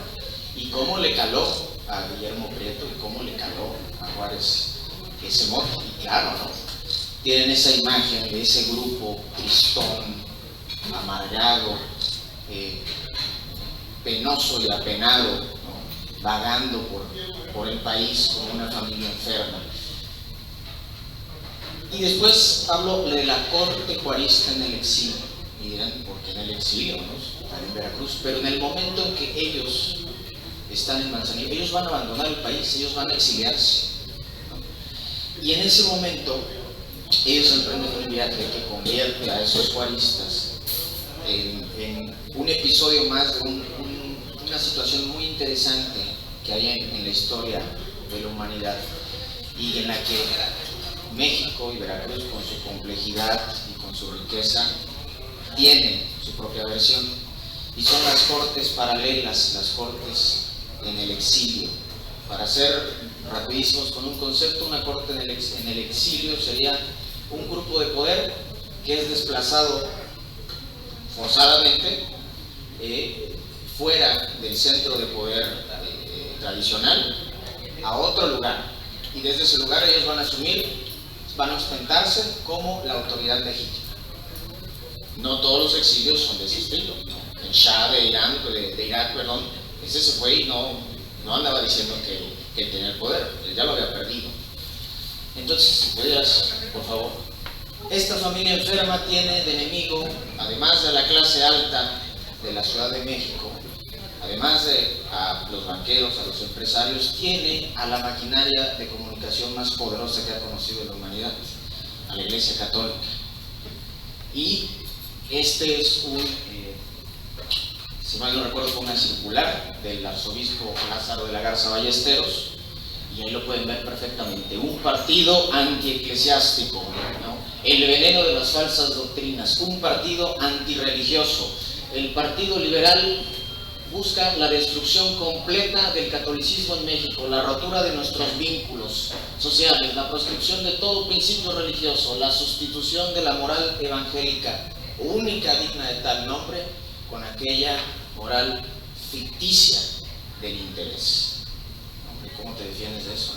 ¿Y cómo le caló a Guillermo Prieto y cómo le caló a Juárez ese mote? Y claro, ¿no? Tienen esa imagen de ese grupo tristón, amargado, penoso y apenado, ¿no? Vagando por el país como una familia enferma. Y después hablo de la corte juarista en el exilio. Y dirán, ¿por qué en el exilio? ¿No? Están en Veracruz. Pero en el momento en que ellos están en Manzanillo, ellos van a abandonar el país, ellos van a exiliarse, ¿no? Y en ese momento ellos emprenden un viaje que convierte a esos juaristas en un episodio más de una situación muy interesante que hay en la historia de la humanidad, y en la que México y Veracruz, con su complejidad y con su riqueza, tienen su propia versión, y son las cortes paralelas, las cortes en el exilio. Para ser rapidísimos con un concepto, una corte en el exilio sería un grupo de poder que es desplazado forzadamente fuera del centro de poder tradicional a otro lugar, y desde ese lugar ellos van a ostentarse como la autoridad legítima. No todos los exilios son de ese estilo, ¿no? El Shah de Irak, ese se fue y no andaba diciendo que tenía el poder, él ya lo había perdido. Entonces, si pudieras, por favor. Esta familia enferma tiene de enemigo, además de la clase alta de la Ciudad de México, además de a los banqueros, a los empresarios, tiene a la maquinaria de comunicación más poderosa que ha conocido la humanidad, a la Iglesia Católica. Y este es si mal no recuerdo, fue una circular del arzobispo Lázaro de la Garza Ballesteros, y ahí lo pueden ver perfectamente. Un partido antieclesiástico, ¿no? El veneno de las falsas doctrinas, un partido antirreligioso. El Partido Liberal busca la destrucción completa del catolicismo en México, la rotura de nuestros vínculos sociales, la proscripción de todo principio religioso, la sustitución de la moral evangélica, única digna de tal nombre, con aquella moral ficticia del interés. Hombre, ¿cómo te defiendes de eso?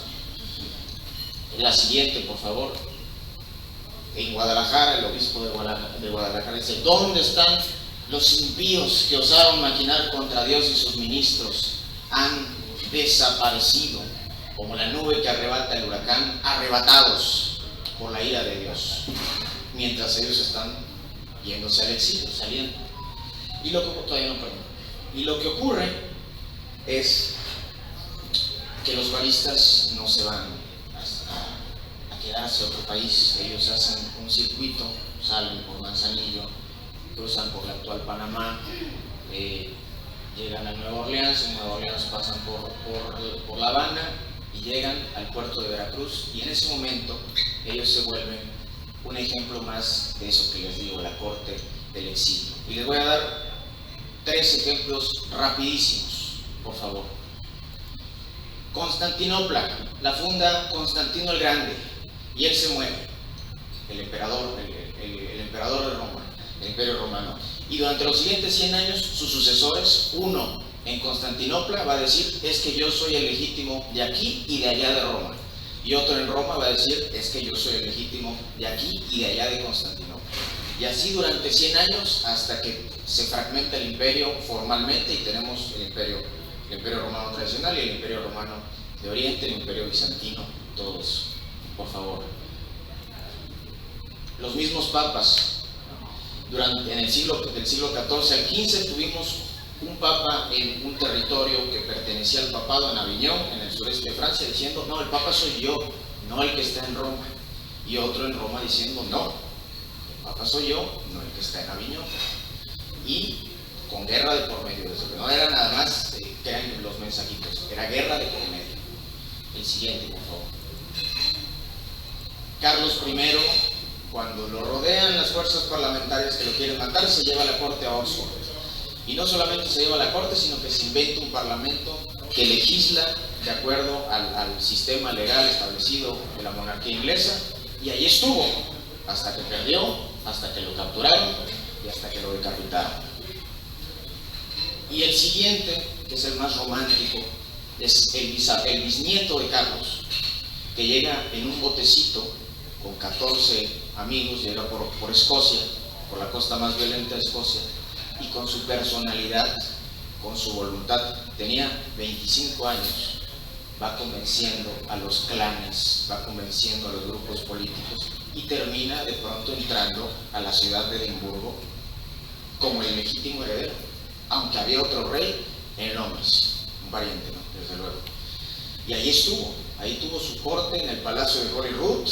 La siguiente, por favor. En Guadalajara, el obispo de Guadalajara dice: ¿dónde están los impíos que osaron maquinar contra Dios y sus ministros? Han desaparecido como la nube que arrebata el huracán, arrebatados por la ira de Dios, mientras ellos están yéndose al exilio, saliendo. Y lo que ocurre es que los juaristas no se van a quedarse a otro país. Ellos hacen un circuito, salen por Manzanillo, cruzan por la actual Panamá, llegan a Nueva Orleans, en Nueva Orleans pasan por La Habana y llegan al puerto de Veracruz, y en ese momento ellos se vuelven un ejemplo más de eso que les digo, la corte del exilio. Y les voy a dar 3 ejemplos rapidísimos, por favor. Constantinopla, la funda Constantino el Grande, y él se muere, el emperador de Roma, el Imperio Romano. Y durante los siguientes 100 años, sus sucesores, uno en Constantinopla va a decir: es que yo soy el legítimo de aquí y de allá de Roma. Y otro en Roma va a decir: es que yo soy el legítimo de aquí y de allá de Constantinopla. Y así durante 100 años, hasta que se fragmenta el imperio formalmente y tenemos el imperio romano tradicional y el imperio romano de Oriente, el imperio bizantino, todo eso. Por favor. Los mismos papas. En el siglo XIV al XV tuvimos un papa en un territorio que pertenecía al papado en Aviñón, en el sureste de Francia, diciendo: no, el papa soy yo, no el que está en Roma. Y otro en Roma diciendo: no, el papa soy yo, no el que está en Aviñón. Y con guerra de por medio de eso, no era nada más que eran los mensajitos, era guerra de por medio. El siguiente, por favor. Carlos I, cuando lo rodean las fuerzas parlamentarias que lo quieren matar, se lleva a la corte a Oxford. Y no solamente se lleva a la corte, sino que se inventa un parlamento que legisla de acuerdo al sistema legal establecido de la monarquía inglesa, y ahí estuvo, hasta que perdió, hasta que lo capturaron y hasta que lo decapitaron. Y el siguiente, que es el más romántico, es el bisnieto de Carlos, que llega en un botecito con 14 amigos, llega por Escocia, por la costa más violenta de Escocia, y con su personalidad, con su voluntad, tenía 25 años, va convenciendo a los clanes, va convenciendo a los grupos políticos, y termina de pronto entrando a la ciudad de Edimburgo como el legítimo heredero, aunque había otro rey en Londres, un pariente, ¿no? Desde luego. Y ahí estuvo, ahí tuvo su corte en el palacio de Holyrood,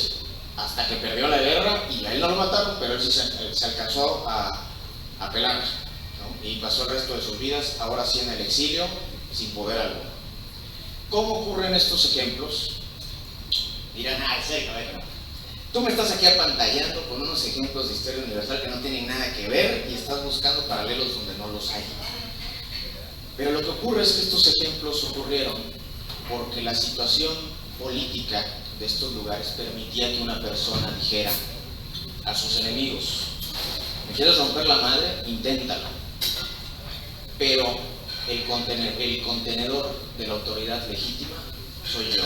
hasta que perdió la guerra, y a él no lo mataron, pero él sí se alcanzó a pelar, ¿no? Y pasó el resto de sus vidas, ahora sí en el exilio, sin poder alguno. ¿Cómo ocurren estos ejemplos? Dirán: ah, serio, tú me estás aquí apantallando con unos ejemplos de historia universal que no tienen nada que ver y estás buscando paralelos donde no los hay. Pero lo que ocurre es que estos ejemplos ocurrieron porque la situación política de estos lugares permitía que una persona dijera a sus enemigos: ¿me quieres romper la madre? Inténtalo. Pero el contenedor de la autoridad legítima soy yo.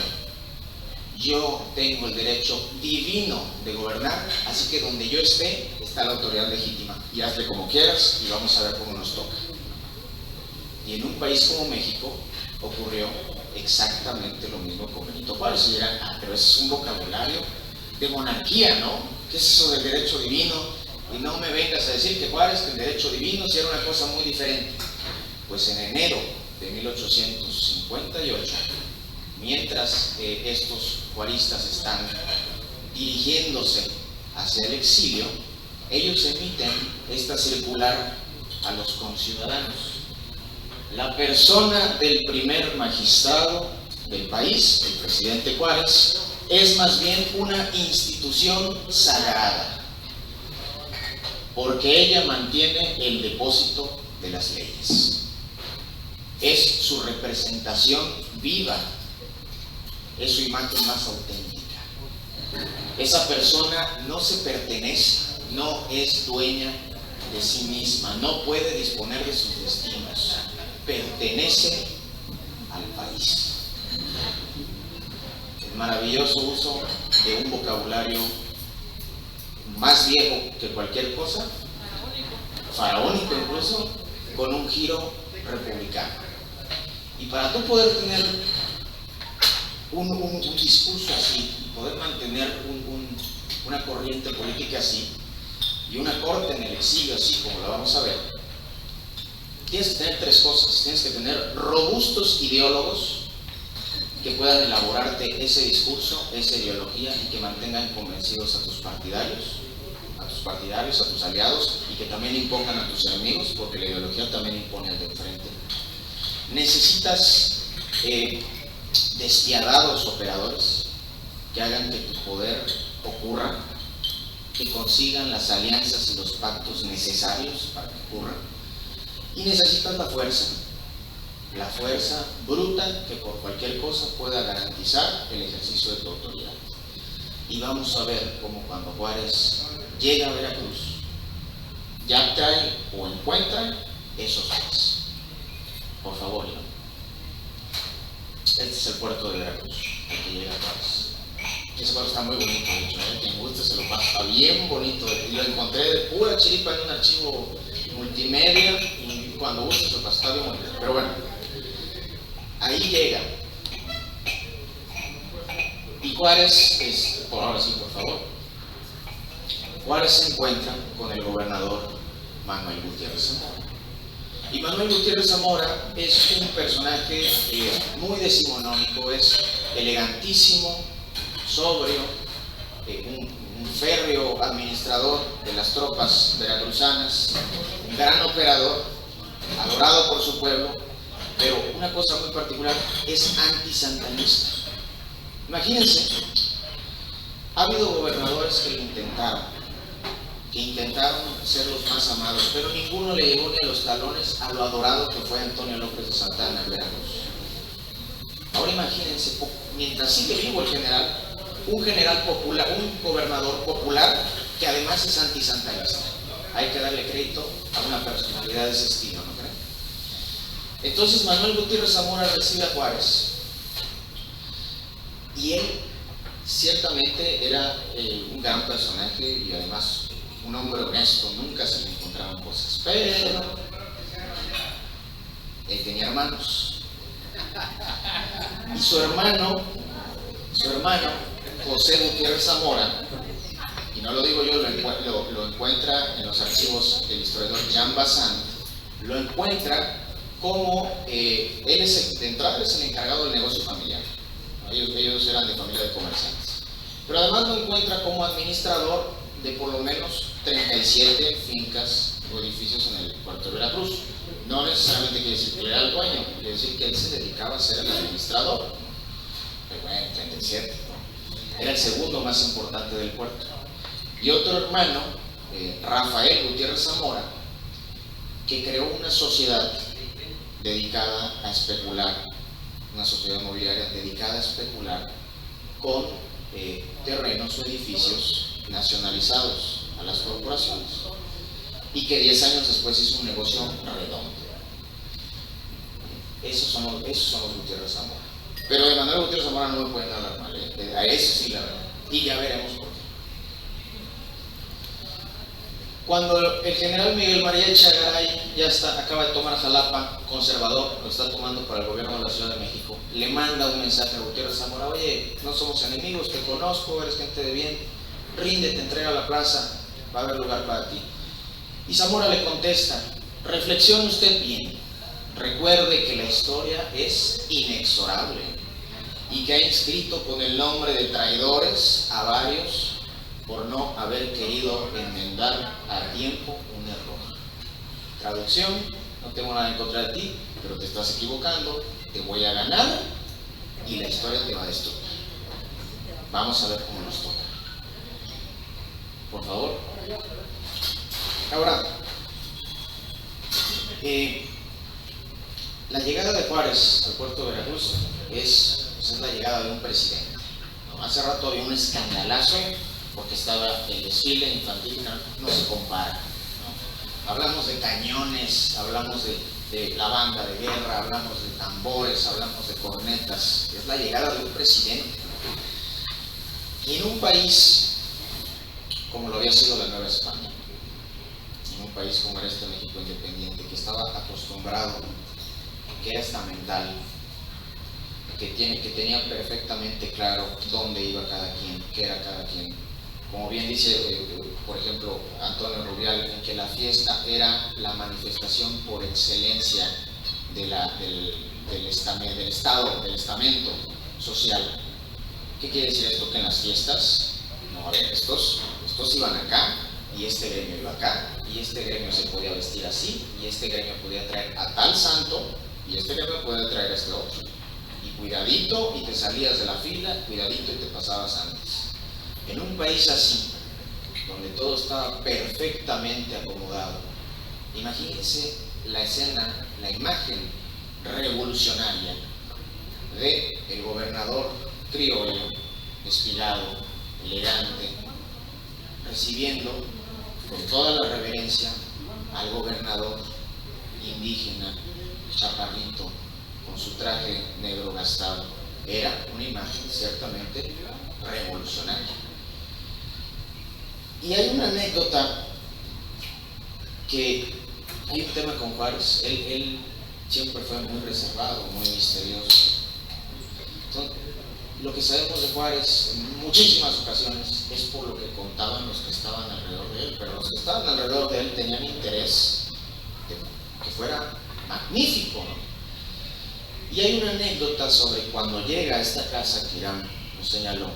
Yo tengo el derecho divino de gobernar, así que donde yo esté, está la autoridad legítima. Y hazle como quieras y vamos a ver cómo nos toca. Y en un país como México ocurrió exactamente lo mismo con Benito Juárez. Y dirán: ah, pero es un vocabulario de monarquía, ¿no? ¿Qué es eso del derecho divino? Y no me vengas a decir que Juárez, que el derecho divino, sí era una cosa muy diferente. Pues en enero de 1858, mientras estos juaristas están dirigiéndose hacia el exilio, ellos emiten esta circular a los conciudadanos: la persona del primer magistrado del país, el presidente Juárez, es más bien una institución sagrada, porque ella mantiene el depósito de las leyes. Es su representación viva, es su imagen más auténtica. Esa persona no se pertenece, no es dueña de sí misma, no puede disponer de sus destinos, pertenece al país. El maravilloso uso de un vocabulario más viejo que cualquier cosa, faraónico incluso, con un giro republicano. Y para tú poder tener un discurso así y poder mantener una corriente política así y una corte en el exilio así como la vamos a ver, tienes que tener tres cosas. Tienes que tener robustos ideólogos que puedan elaborarte ese discurso, esa ideología y que mantengan convencidos a tus partidarios, a tus aliados, y que también impongan a tus enemigos, porque la ideología también impone al de enfrente. Necesitas despiadados operadores que hagan que tu poder ocurra, que consigan las alianzas y los pactos necesarios para que ocurran. Y necesitas la fuerza bruta que por cualquier cosa pueda garantizar el ejercicio de tu autoridad. Y vamos a ver cómo cuando Juárez llega a Veracruz, ya trae o encuentra esos tres. Por favor, ¿no? Este es el puerto de Veracruz, el que llega a Juárez. Ese puerto está muy bonito, de hecho, quien guste se lo pasa, está bien bonito. Y lo encontré de pura chiripa en un archivo multimedia, y cuando guste se lo pasa, está bien bonito. Pero bueno, ahí llega. Y Juárez, por ahora sí, por favor. Juárez se encuentra con el gobernador Manuel Gutiérrez Zamora. Y Manuel Gutiérrez Zamora es un personaje muy decimonónico, es elegantísimo, sobrio, un férreo administrador de las tropas veracruzanas, un gran operador, adorado por su pueblo, pero una cosa muy particular, es antisantanista. Imagínense, ha habido gobernadores que lo intentaron ser los más amados, pero ninguno le llegó ni a los talones a lo adorado que fue Antonio López de Santana en Veracruz. Ahora imagínense, mientras sigue vivo el general, un general popular, un gobernador popular que además es antisantanista. Hay que darle crédito a una personalidad de ese estilo, ¿no creen? Entonces Manuel Gutiérrez Zamora recibe a Juárez y él ciertamente era un gran personaje y además un hombre honesto, nunca se le encontraban cosas, pero él tenía hermanos y su hermano José Gutiérrez Zamora, y no lo digo yo, lo encuentra en los archivos del historiador Jean Bazin, lo encuentra como él de entrada es el encargado del negocio familiar. Ellos eran de familia de comerciantes, pero además lo encuentra como administrador de por lo menos 37 fincas o edificios en el puerto de Veracruz. No necesariamente quiere decir que él era el dueño, quiere decir que él se dedicaba a ser el administrador. Pero bueno, 37, ¿no? Era el segundo más importante del puerto. Y otro hermano, Rafael Gutiérrez Zamora, que creó una sociedad dedicada a especular, una sociedad inmobiliaria dedicada a especular con terrenos o edificios nacionalizados a las corporaciones, y que 10 años después hizo un negocio redondo. Esos son los Gutiérrez Zamora. Pero de Manuel Gutiérrez Zamora no me pueden hablar mal, a eso sí la verdad, y ya veremos por qué. Cuando el general Miguel María Echegaray acaba de tomar Jalapa, conservador, lo está tomando para el gobierno de la Ciudad de México, le manda un mensaje a Gutiérrez Zamora: oye, no somos enemigos, te conozco, eres gente de bien, ríndete, entrega la plaza, va a haber lugar para ti. Y Zamora le contesta: reflexione usted bien, recuerde que la historia es inexorable y que ha inscrito con el nombre de traidores a varios por no haber querido enmendar a tiempo un error. Traducción: no tengo nada en contra de ti, pero te estás equivocando, te voy a ganar y la historia te va a destruir. Vamos a ver cómo nos toca. Por favor. Ahora, la llegada de Juárez al puerto de Veracruz es la llegada de un presidente, ¿no? Hace rato había un escandalazo porque estaba el desfile infantil, no se compara, ¿no? Hablamos de cañones, hablamos de de la banda de guerra, hablamos de tambores, hablamos de cornetas. Es la llegada de un presidente. Y en un país como lo había sido la Nueva España, en un país como era este México independiente, que estaba acostumbrado, que era estamental, que tenía perfectamente claro dónde iba cada quien, qué era cada quien. Como bien dice, por ejemplo, Antonio Rubial, en que la fiesta era la manifestación por excelencia del estamento social. ¿Qué quiere decir esto? Que en las fiestas, no, a ver, estos iban acá, y este gremio iba acá, y este gremio se podía vestir así, y este gremio podía traer a tal santo, y este gremio podía traer a este otro. Y cuidadito, y te salías de la fila, cuidadito, y te pasabas antes. En un país así, donde todo estaba perfectamente acomodado, imagínense la escena, la imagen revolucionaria de el gobernador criollo, despilado, elegante, recibiendo con toda la reverencia al gobernador indígena, chaparrito, con su traje negro gastado. Era una imagen ciertamente revolucionaria. Y hay una anécdota que hay un tema con Juárez. Él siempre fue muy reservado, muy misterioso. Entonces, lo que sabemos de Juárez en muchísimas ocasiones es por lo que contaban los que estaban alrededor de él, pero los que estaban alrededor de él tenían interés de que fuera magnífico, ¿no? Y hay una anécdota sobre cuando llega a esta casa que Irán nos señaló.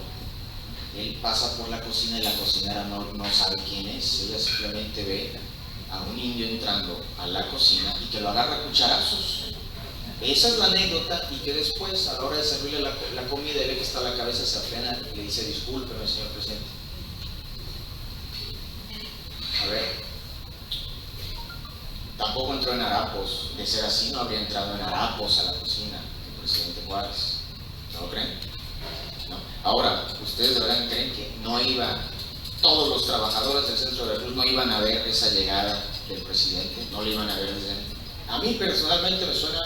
Él pasa por la cocina y la cocinera no sabe quién es. Ella simplemente ve a un indio entrando a la cocina y que lo agarra a cucharazos. Esa es la anécdota, y que después, a la hora de servirle la comida, y ve que está la cabeza, se apena y le dice: discúlpeme, señor presidente. A ver, tampoco entró en harapos. De ser así, no habría entrado en harapos a la cocina el presidente Juárez. ¿No lo creen? ¿No? Ahora, ¿ustedes de verdad creen que no iba, todos los trabajadores del Centro de Veracruz no iban a ver esa llegada del presidente? ¿No lo iban a ver desde antes? A mí personalmente me suena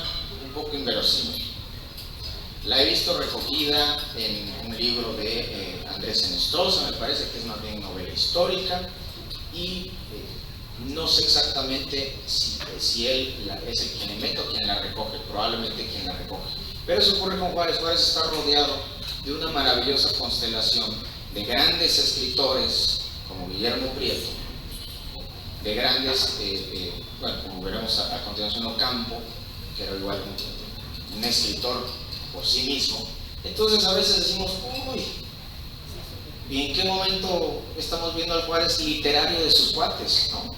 un poco inverosímil. La he visto recogida en un libro de Andrés Enestrosa, me parece que es más bien novela histórica, y no sé exactamente si él es el quien inventa o quien la recoge, probablemente quien la recoge. Pero eso ocurre con Juárez. Juárez está rodeado de una maravillosa constelación de grandes escritores como Guillermo Prieto, de grandes, bueno, como veremos a continuación, Ocampo, que era igual un escritor por sí mismo. Entonces a veces decimos: uy, ¿y en qué momento estamos viendo al Juárez literario de sus cuates, ¿no?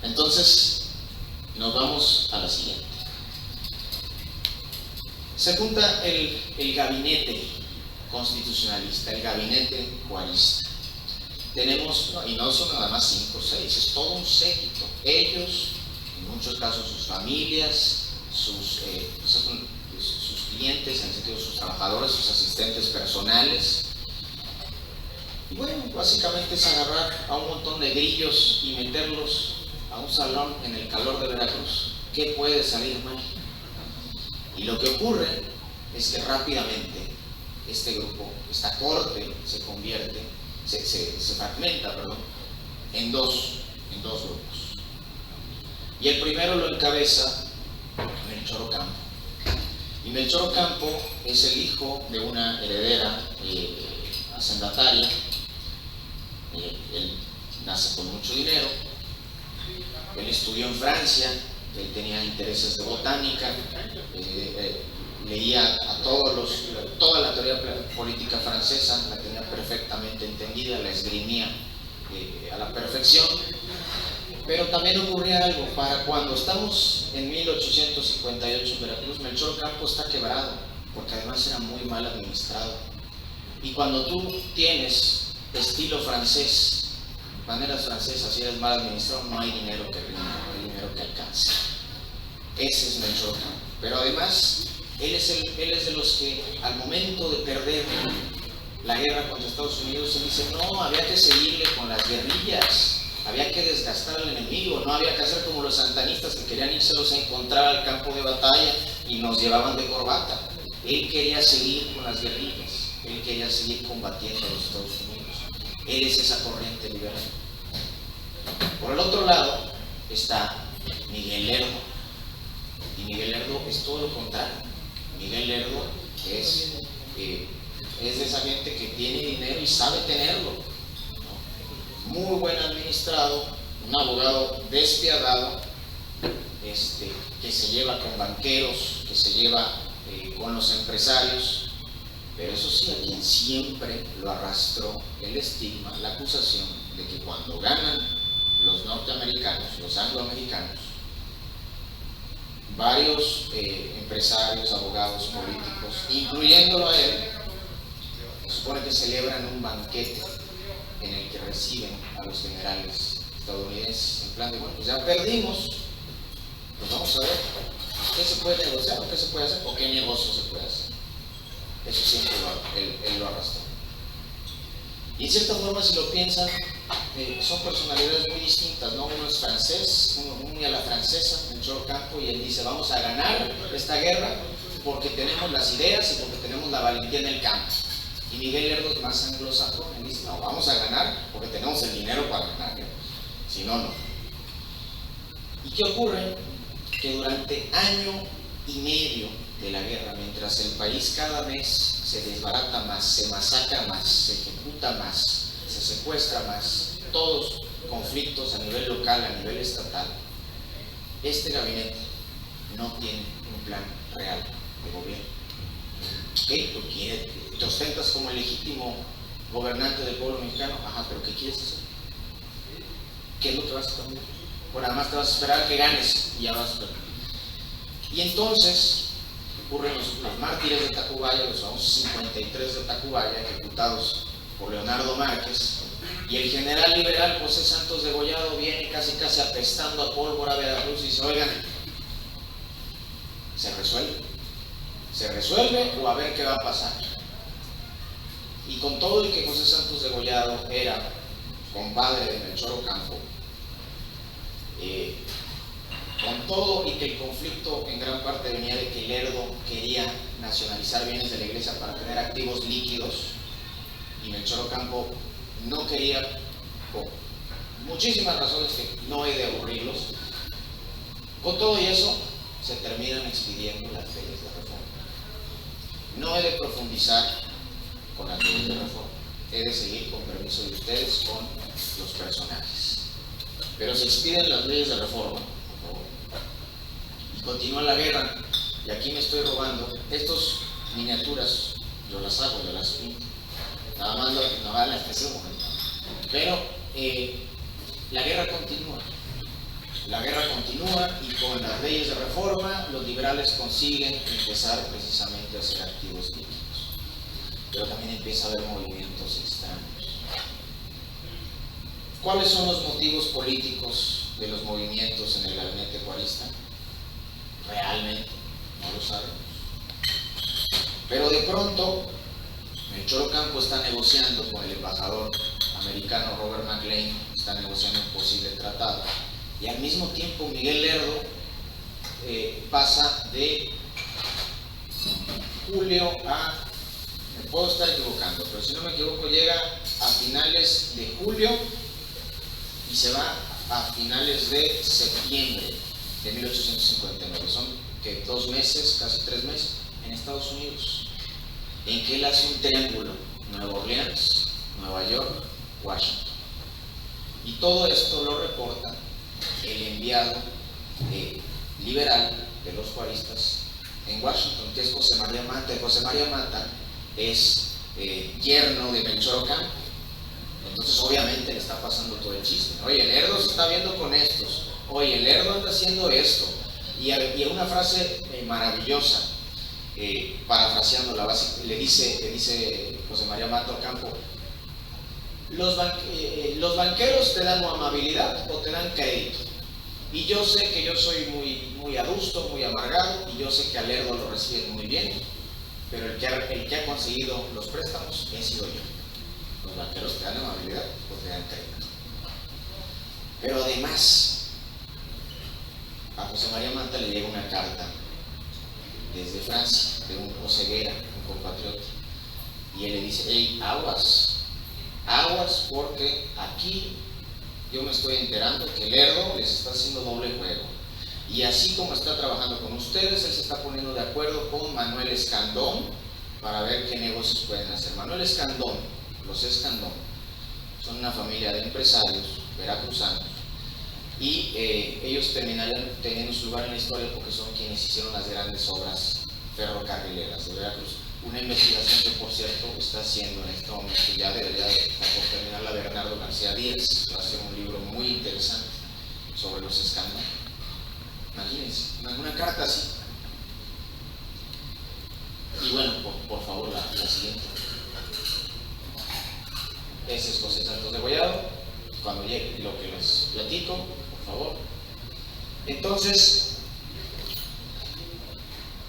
Entonces nos vamos a la siguiente. Se junta el gabinete constitucionalista, el gabinete juarista. Tenemos, y no son nada más 5 o 6, es todo un séquito. Ellos, en muchos casos sus familias, sus clientes, en el sentido de sus trabajadores, sus asistentes personales. Y bueno, básicamente es agarrar a un montón de grillos y meterlos a un salón en el calor de Veracruz. ¿Qué puede salir mal? Y lo que ocurre es que rápidamente este grupo, esta corte, se fragmenta, en dos grupos. Y el primero lo encabeza Melchor Ocampo. Y Melchor Ocampo es el hijo de una heredera hacendataria. Él nace con mucho dinero. Él estudió en Francia. Él tenía intereses de botánica, leía toda la teoría política francesa, la tenía perfectamente entendida, la esgrimía a la perfección. Pero también ocurría algo: para cuando estamos en 1858 en Veracruz, Melchor Ocampo está quebrado, porque además era muy mal administrado. Y cuando tú tienes estilo francés, maneras francesas, y eres mal administrado, no hay dinero que rinda, no hay dinero que alcance. Ese es Melchor Ocampo. Pero además, él es de los que, al momento de perder la guerra contra Estados Unidos, él dice: no, había que seguirle con las guerrillas. había que desgastar al enemigo, no había que hacer como los santanistas que querían irselos a encontrar al campo de batalla y nos llevaban de corbata. Él quería seguir con las guerrillas, él quería seguir combatiendo a los Estados Unidos. Él es esa corriente liberal. Por el otro lado está Miguel Lerdo, y Miguel Lerdo es todo lo contrario. Miguel Lerdo es de esa gente que tiene dinero y sabe tenerlo, ¿no? Muy buen administrado, un abogado despiadado, que se lleva con banqueros, que se lleva con los empresarios, pero eso sí, a quien siempre lo arrastró el estigma, la acusación de que cuando ganan los norteamericanos, los angloamericanos, varios empresarios, abogados, políticos, incluyéndolo a él, se supone que celebran un banquete en el que reciben a los generales estadounidenses en plan de, bueno, pues ya perdimos, pues vamos a ver qué se puede negociar o qué se puede hacer o qué negocio se puede hacer. Eso siempre él lo arrastró. Y en cierta forma, si lo piensan, son personalidades muy distintas, ¿no? Uno es francés, uno muy a la francesa, Melchor Ocampo, y él dice, vamos a ganar esta guerra porque tenemos las ideas y porque tenemos la valentía en el campo. Y Miguel Lerdo es más anglosajón, él dice, no, vamos a ganar porque tenemos el dinero para ganar, ¿no? Si no, no. ¿Y qué ocurre? Que durante año y medio de la guerra, mientras el país cada mes se desbarata más, se masacra más, se ejecuta más, se secuestra más, todos conflictos a nivel local, a nivel estatal, este gabinete no tiene un plan real de gobierno. ¿Qué? Porque te ostentas como el legítimo gobernante del pueblo mexicano, ajá, pero ¿qué quieres hacer? ¿Qué es lo que vas a cambiar? Bueno, además te vas a esperar a que ganes y ya vas a esperar. Y entonces ocurren los mártires de Tacubaya, los famosos 53 de Tacubaya, ejecutados por Leonardo Márquez, y el general liberal José Santos Degollado viene casi apestando a pólvora a Veracruz y dice, oigan, se resuelve o a ver qué va a pasar. Y con todo y que José Santos Degollado era compadre de Melchor Ocampo, con todo y que el conflicto en gran parte venía de que Lerdo quería nacionalizar bienes de la iglesia para tener activos líquidos y Melchor Ocampo no quería, por muchísimas razones que no he de aburrirlos, con todo y eso se terminan expidiendo las leyes de reforma. No he de profundizar con las leyes de reforma, he de seguir con permiso de ustedes con los personajes, pero se expiden las leyes de reforma y continúa la guerra. Y aquí me estoy robando estas miniaturas, yo las hago, yo las pinto, nada más las presumo, pero la guerra continúa. La guerra continúa y con las leyes de reforma los liberales consiguen empezar precisamente a hacer activos líquidos, pero también empieza a haber movimientos extraños. ¿Cuáles son los motivos políticos de los movimientos en el gabinete juarista? Realmente no lo sabemos, pero de pronto Melchor Ocampo está negociando con el embajador americano Robert McLean, está negociando un posible tratado, y al mismo tiempo Miguel Lerdo pasa de julio a, me puedo estar equivocando, pero si no me equivoco llega a finales de julio y se va a finales de septiembre de 1859, son que 2 meses, casi 3 meses en Estados Unidos, en que él hace un triángulo: Nueva Orleans, Nueva York, Washington. Y todo esto lo reporta el enviado liberal de los juaristas en Washington, que es José María Mata. José María Mata es yerno de Melchor Ocampo. Entonces obviamente le está pasando todo el chisme. Oye, Lerdo se está viendo con estos. Oye, Lerdo anda haciendo esto. Y una frase maravillosa, parafraseándola, le dice José María Mata Ocampo: los banqueros te dan amabilidad o te dan crédito. Y yo sé que yo soy muy adusto, muy amargado, y yo sé que a Lerdo lo reciben muy bien, pero el que ha conseguido los préstamos he sido yo. Los banqueros te dan amabilidad o te dan crédito. Pero además, a José María Manta le llega una carta desde Francia, de un Oseguera, un compatriota, y él le dice: hey, aguas porque aquí yo me estoy enterando que Lerdo les está haciendo doble juego. Y así como está trabajando con ustedes, él se está poniendo de acuerdo con Manuel Escandón para ver qué negocios pueden hacer. Manuel Escandón, los Escandón, son una familia de empresarios veracruzanos y ellos terminarían teniendo su lugar en la historia porque son quienes hicieron las grandes obras ferrocarrileras de Veracruz. Una investigación que, por cierto, está haciendo en este momento, ya debería estar por terminar, la Bernardo García Díaz, va a hacer un libro muy interesante sobre los escándalos. Imagínense, una carta así. Y bueno, por favor, la siguiente. Ese es José Santos de Gollado. Cuando llegue lo que les platico, por favor. Entonces,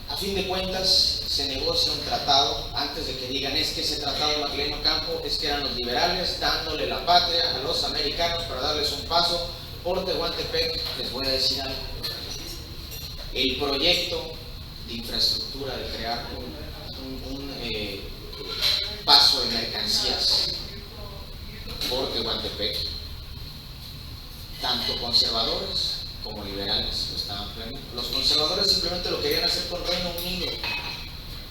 a fin de cuentas, se negocia un tratado. Antes de que digan es que ese tratado Magdaleno Campo es que eran los liberales dándole la patria a los americanos para darles un paso por Tehuantepec, les voy a decir algo. El proyecto de infraestructura de crear un paso de mercancías por Tehuantepec, tanto conservadores como liberales lo estaban planeando. Los conservadores simplemente lo querían hacer con Reino Unido,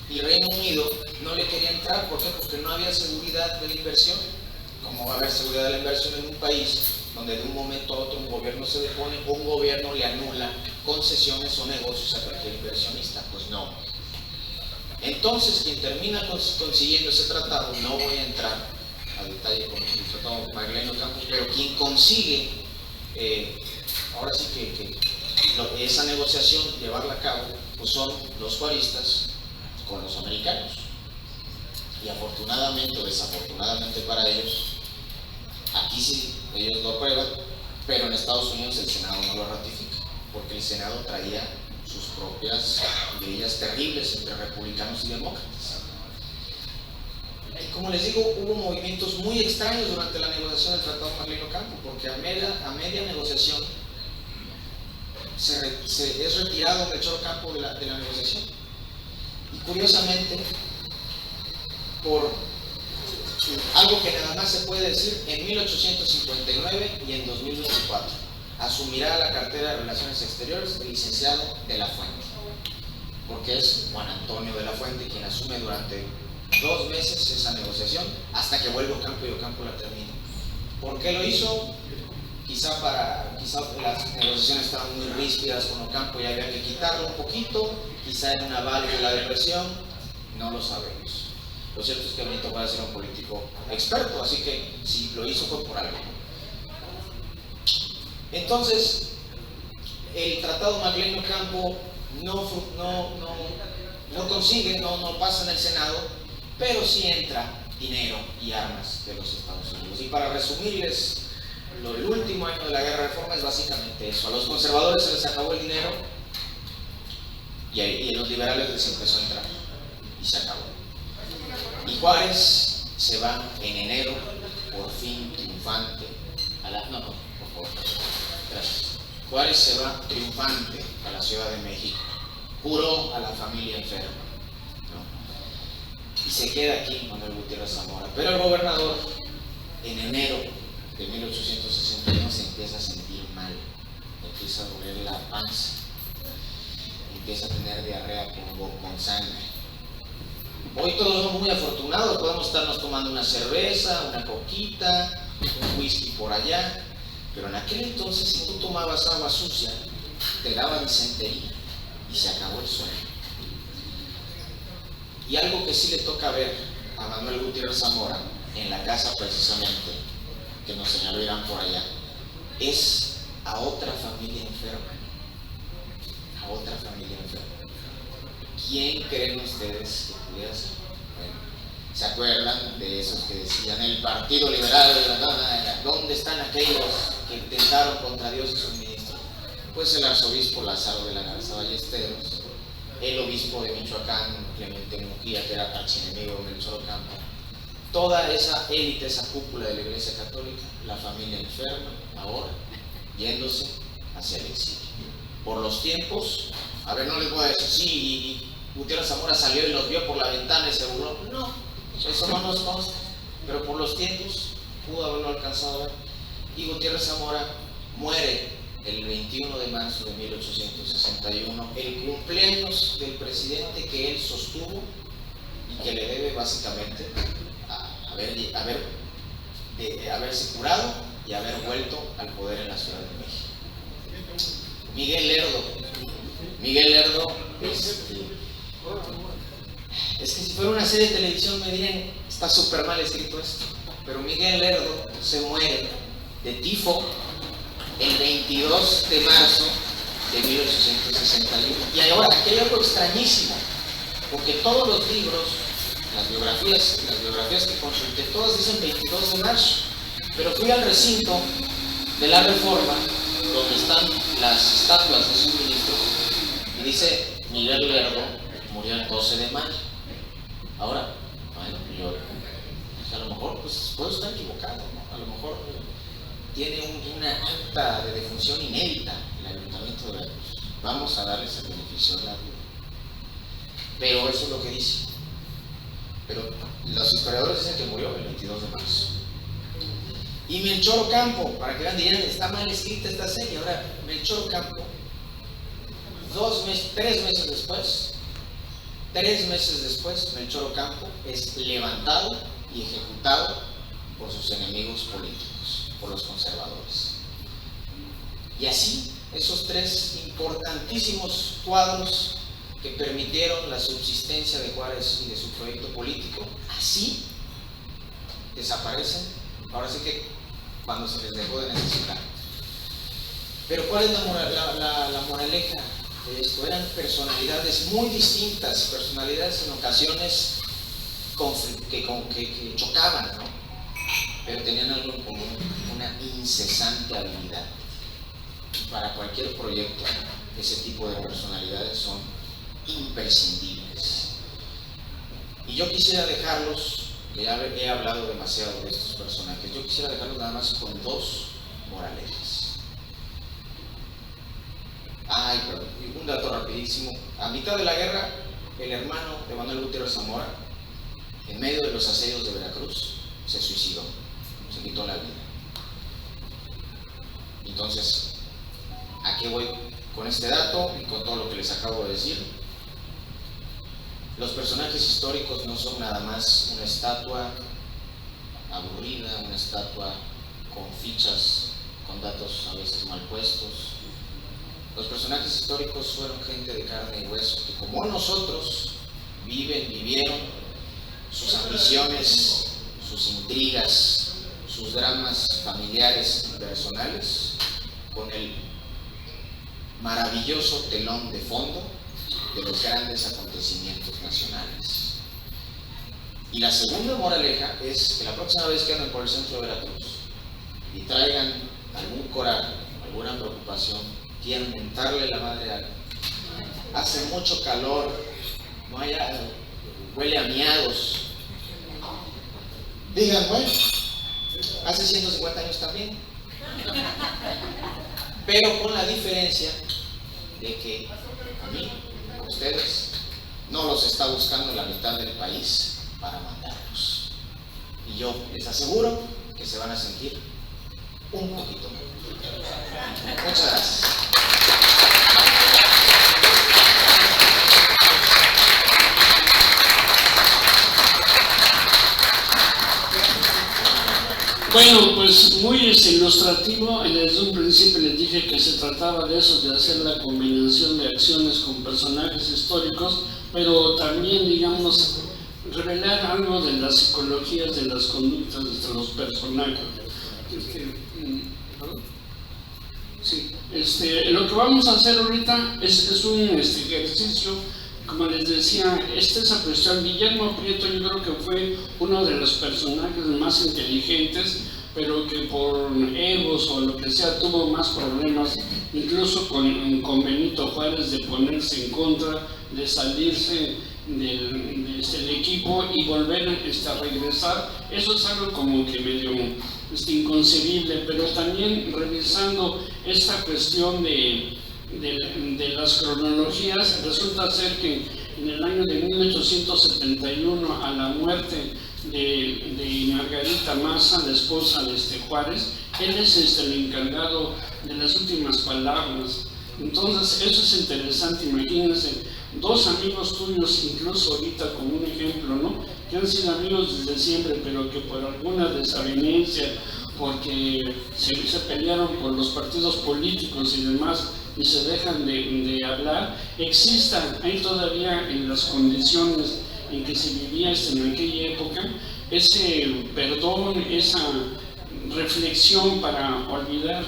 y Reino Unido no le quería entrar. ¿Por qué? Porque no había seguridad de la inversión. ¿Cómo va a haber seguridad de la inversión en un país donde de un momento a otro un gobierno se depone o un gobierno le anula concesiones o negocios a cualquier inversionista? Pues no. Entonces, quien termina consiguiendo ese tratado, no voy a entrar a detalle con el tratado Magdaleno Campos, pero quien consigue ahora sí que esa negociación, llevarla a cabo, pues son los juaristas con los americanos. Y afortunadamente o desafortunadamente para ellos, aquí sí, ellos lo aprueban, pero en Estados Unidos el Senado no lo ratifica, porque el Senado traía sus propias guerrillas terribles entre republicanos y demócratas. Como les digo, hubo movimientos muy extraños durante la negociación del Tratado Magdaleno Campo, porque a media negociación es retirado Melchor Campo de la negociación. Y curiosamente, por algo que nada más se puede decir, en 1859 y en 2024 asumirá la cartera de Relaciones Exteriores el licenciado de la Fuente, porque es Juan Antonio de la Fuente quien asume durante 2 meses esa negociación hasta que vuelve Ocampo y Ocampo la termina. ¿Por qué lo hizo? Quizá las negociaciones estaban muy ríspidas con Ocampo y había que quitarlo un poquito, quizá era una válvula de presión, no lo sabemos. Lo cierto es que Benito Juárez era un político experto, así que si lo hizo fue por algo. Entonces, el Tratado Magdaleno Campo no pasa en el Senado, pero sí entra dinero y armas de los Estados Unidos. Y para resumirles, el último año de la Guerra de Reforma es básicamente eso. A los conservadores se les acabó el dinero y a los liberales les empezó a entrar y se acabó. Y Juárez se va en enero, por fin triunfante, por favor, gracias. Juárez se va triunfante a la Ciudad de México, juró a la familia enferma, ¿no? Y se queda aquí Manuel Gutiérrez Zamora. Pero el gobernador, en enero de 1861, se empieza a sentir mal, empieza a doler la panza, empieza a tener diarrea con sangre. Hoy todos somos muy afortunados, podemos estarnos tomando una cerveza, una coquita, un whisky por allá, pero en aquel entonces, si tú tomabas agua sucia, te daba disentería y se acabó el sueño. Y algo que sí le toca ver a Manuel Gutiérrez Zamora en la casa precisamente que nos señaló Irán por allá, es a otra familia enferma. A otra familia enferma. ¿Quién creen ustedes que pudiera ser? Bueno, ¿se acuerdan de esos que decían el Partido Liberal de la Gana? ¿Dónde están aquellos que intentaron contra Dios y sus ministros? Pues el arzobispo Lázaro de la Garza Ballesteros, el obispo de Michoacán, Clemente Mujía, que era archienemigo de Melchor Ocampo, toda esa élite, esa cúpula de la Iglesia Católica, la familia enferma, ahora yéndose hacia el exilio. Por los tiempos, a ver, no les voy a decir, sí, y Gutiérrez Zamora salió y los vio por la ventana y se burló. No, eso no nos consta, pero por los tiempos pudo haberlo alcanzado a ver. Y Gutiérrez Zamora muere el 21 de marzo de 1861, el cumpleaños del presidente que él sostuvo y que le debe básicamente a haberse curado y haber vuelto al poder en la Ciudad de México. Miguel Lerdo, es que si fuera una serie de televisión me dirían, está súper mal escrito esto, pero Miguel Lerdo se muere de tifo el 22 de marzo de 1861. Y ahora, aquí hay algo extrañísimo, porque todos los libros, las biografías que consulté, todas dicen 22 de marzo, pero fui al recinto de la Reforma, donde están las estatuas de sus ministros, y dice Miguel Lerdo murió el 12 de mayo. Ahora, bueno, a lo mejor pues, puedo estar equivocado, ¿no? A lo mejor tiene una acta de defunción inédita el Ayuntamiento de Veracruz. Vamos a darles el beneficio de la duda. Pero eso es lo que dice. Pero los historiadores dicen que murió el 22 de marzo. Y Melchor Ocampo, para que vean, dirían, está mal escrita esta serie. Ahora, Melchor Ocampo, 3 meses después, Melchor Ocampo es levantado y ejecutado por sus enemigos políticos, por los conservadores. Y así, esos 3 importantísimos cuadros que permitieron la subsistencia de Juárez y de su proyecto político, así desaparecen, ahora sí que cuando se les dejó de necesitar. Pero ¿cuál es la moraleja de esto? Eran personalidades muy distintas, personalidades en ocasiones que chocaban, ¿no? Pero tenían algo en común, una incesante habilidad. Y para cualquier proyecto, ese tipo de personalidades son imprescindibles. Y yo quisiera dejarlos, que ya he hablado demasiado de estos personajes, yo quisiera dejarlos nada más con 2 moralejas. Perdón, un dato rapidísimo. A mitad de la guerra, el hermano de Manuel Gutiérrez Zamora, en medio de los asedios de Veracruz, se suicidó, se quitó la vida. Entonces, ¿a qué voy con este dato y con todo lo que les acabo de decir? Los personajes históricos no son nada más una estatua aburrida, una estatua con fichas, con datos a veces mal puestos. Los personajes históricos fueron gente de carne y hueso que, como nosotros, vivieron sus ambiciones, sus intrigas, sus dramas familiares y personales con el maravilloso telón de fondo de los grandes acontecimientos nacionales. Y la segunda moraleja es que la próxima vez que anden por el centro de Veracruz y traigan algún coraje, alguna preocupación, quieran mentarle la madre a alguien, hace mucho calor, no hay agua, huele a miados, digan, bueno, hace 150 años también, pero con la diferencia de que a mí, a ustedes, no los está buscando la mitad del país para mandarlos. Y yo les aseguro que se van a sentir un poquito mejor. Muchas gracias. Bueno, pues muy ilustrativo. Desde un principio les dije que se trataba de eso, de hacer la combinación de acciones con personajes históricos, pero también, digamos, revelar algo de las psicologías, de las conductas de los personajes. Lo que vamos a hacer ahorita es un ejercicio, como les decía, esa cuestión. Guillermo Prieto yo creo que fue uno de los personajes más inteligentes, pero que por egos o lo que sea tuvo más problemas, incluso con Benito Juárez, de ponerse en contra, de salirse del equipo y volver a regresar. Eso es algo como que medio inconcebible, pero también revisando esta cuestión de las cronologías, resulta ser que en el año de 1871, a la muerte de Margarita Maza, la esposa de Juárez, él es el encargado de las últimas palabras. Entonces eso es interesante. Imagínense, dos amigos tuyos, incluso ahorita como un ejemplo, ¿no?, que han sido amigos desde siempre, pero que por alguna desavenencia, porque se pelearon por los partidos políticos y demás, y se dejan de hablar, existan ahí todavía en las condiciones en que se vivía en aquella época, ese perdón, esa reflexión para olvidar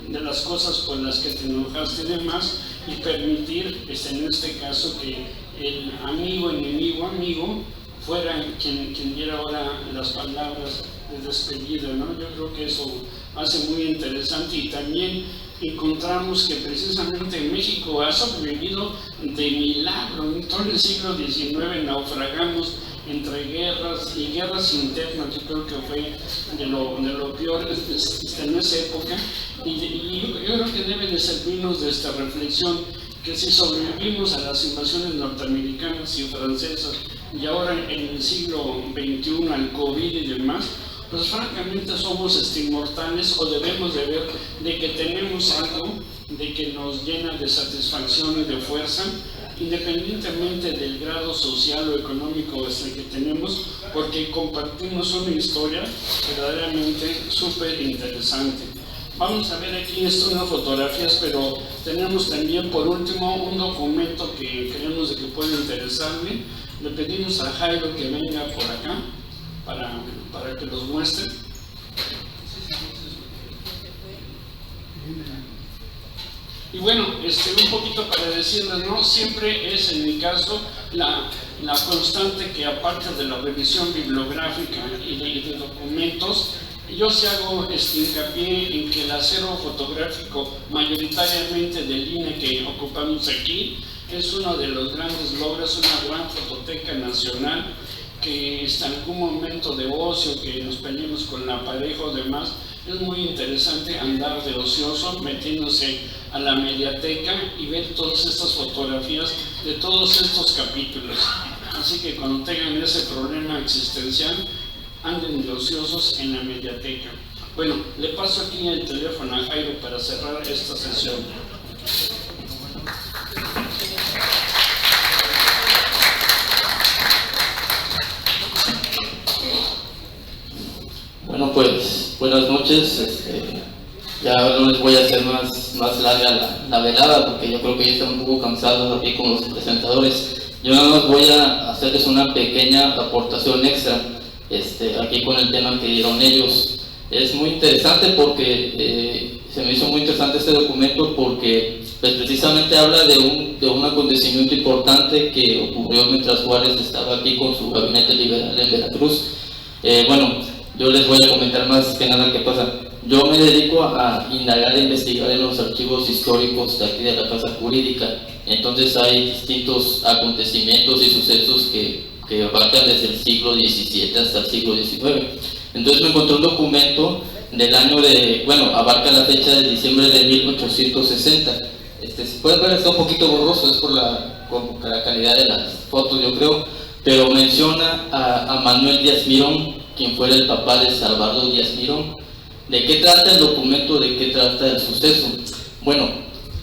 de las cosas por las que te enojaste y demás, y permitir, en este caso, que el amigo, enemigo, amigo, fuera quien diera ahora las palabras de despedida, ¿no? Yo creo que eso hace muy interesante, y también encontramos que precisamente México ha sobrevivido de milagro. En todo el siglo XIX naufragamos entre guerras y guerras internas. Yo creo que fue de lo peor en esa época, y yo creo que debe de servirnos de esta reflexión, que si sobrevivimos a las invasiones norteamericanas y francesas, y ahora en el siglo XXI al COVID y demás, pues francamente somos inmortales, o debemos de ver de que tenemos algo de que nos llena de satisfacción y de fuerza, independientemente del grado social o económico que tenemos, porque compartimos una historia verdaderamente súper interesante. Vamos a ver aquí unas fotografías, pero tenemos también por último un documento que creemos de que puede interesarle. Le pedimos a Jairo que venga por acá para que los muestre. Y bueno, un poquito para decirles, ¿no? Siempre es en mi caso la constante que, aparte de la revisión bibliográfica y de documentos, yo sí hago hincapié en que el acervo fotográfico mayoritariamente del INE que ocupamos aquí es uno de los grandes logros, una gran fototeca nacional, que en algún momento de ocio, que nos peleemos con la pareja o demás, es muy interesante andar de ocioso metiéndose a la mediateca y ver todas estas fotografías de todos estos capítulos. Así que cuando tengan ese problema existencial, anden de ociosos en la mediateca. Bueno, le paso aquí el teléfono a Jairo para cerrar esta sesión. Bueno, pues buenas noches. Ya no les voy a hacer más larga la velada, porque yo creo que ya están un poco cansados aquí con los presentadores. Yo nada más voy a hacerles una pequeña aportación extra aquí con el tema que dieron ellos. Es muy interesante porque se me hizo muy interesante este documento, porque pues, precisamente habla de un acontecimiento importante que ocurrió mientras Juárez estaba aquí con su gabinete liberal en Veracruz. Bueno, yo les voy a comentar más que nada qué pasa. Yo me dedico a indagar e investigar en los archivos históricos de aquí de la Casa Jurídica. Entonces hay distintos acontecimientos y sucesos que abarcan desde el siglo XVII hasta el siglo XIX. Entonces me encontré un documento del año abarca la fecha de diciembre de 1860. Si pueden ver, está un poquito borroso, es por la calidad de las fotos, yo creo, pero menciona a Manuel Díaz Mirón, quien fuera el papá de Salvador Díaz Mirón. ¿De qué trata el documento? ¿De qué trata el suceso? Bueno,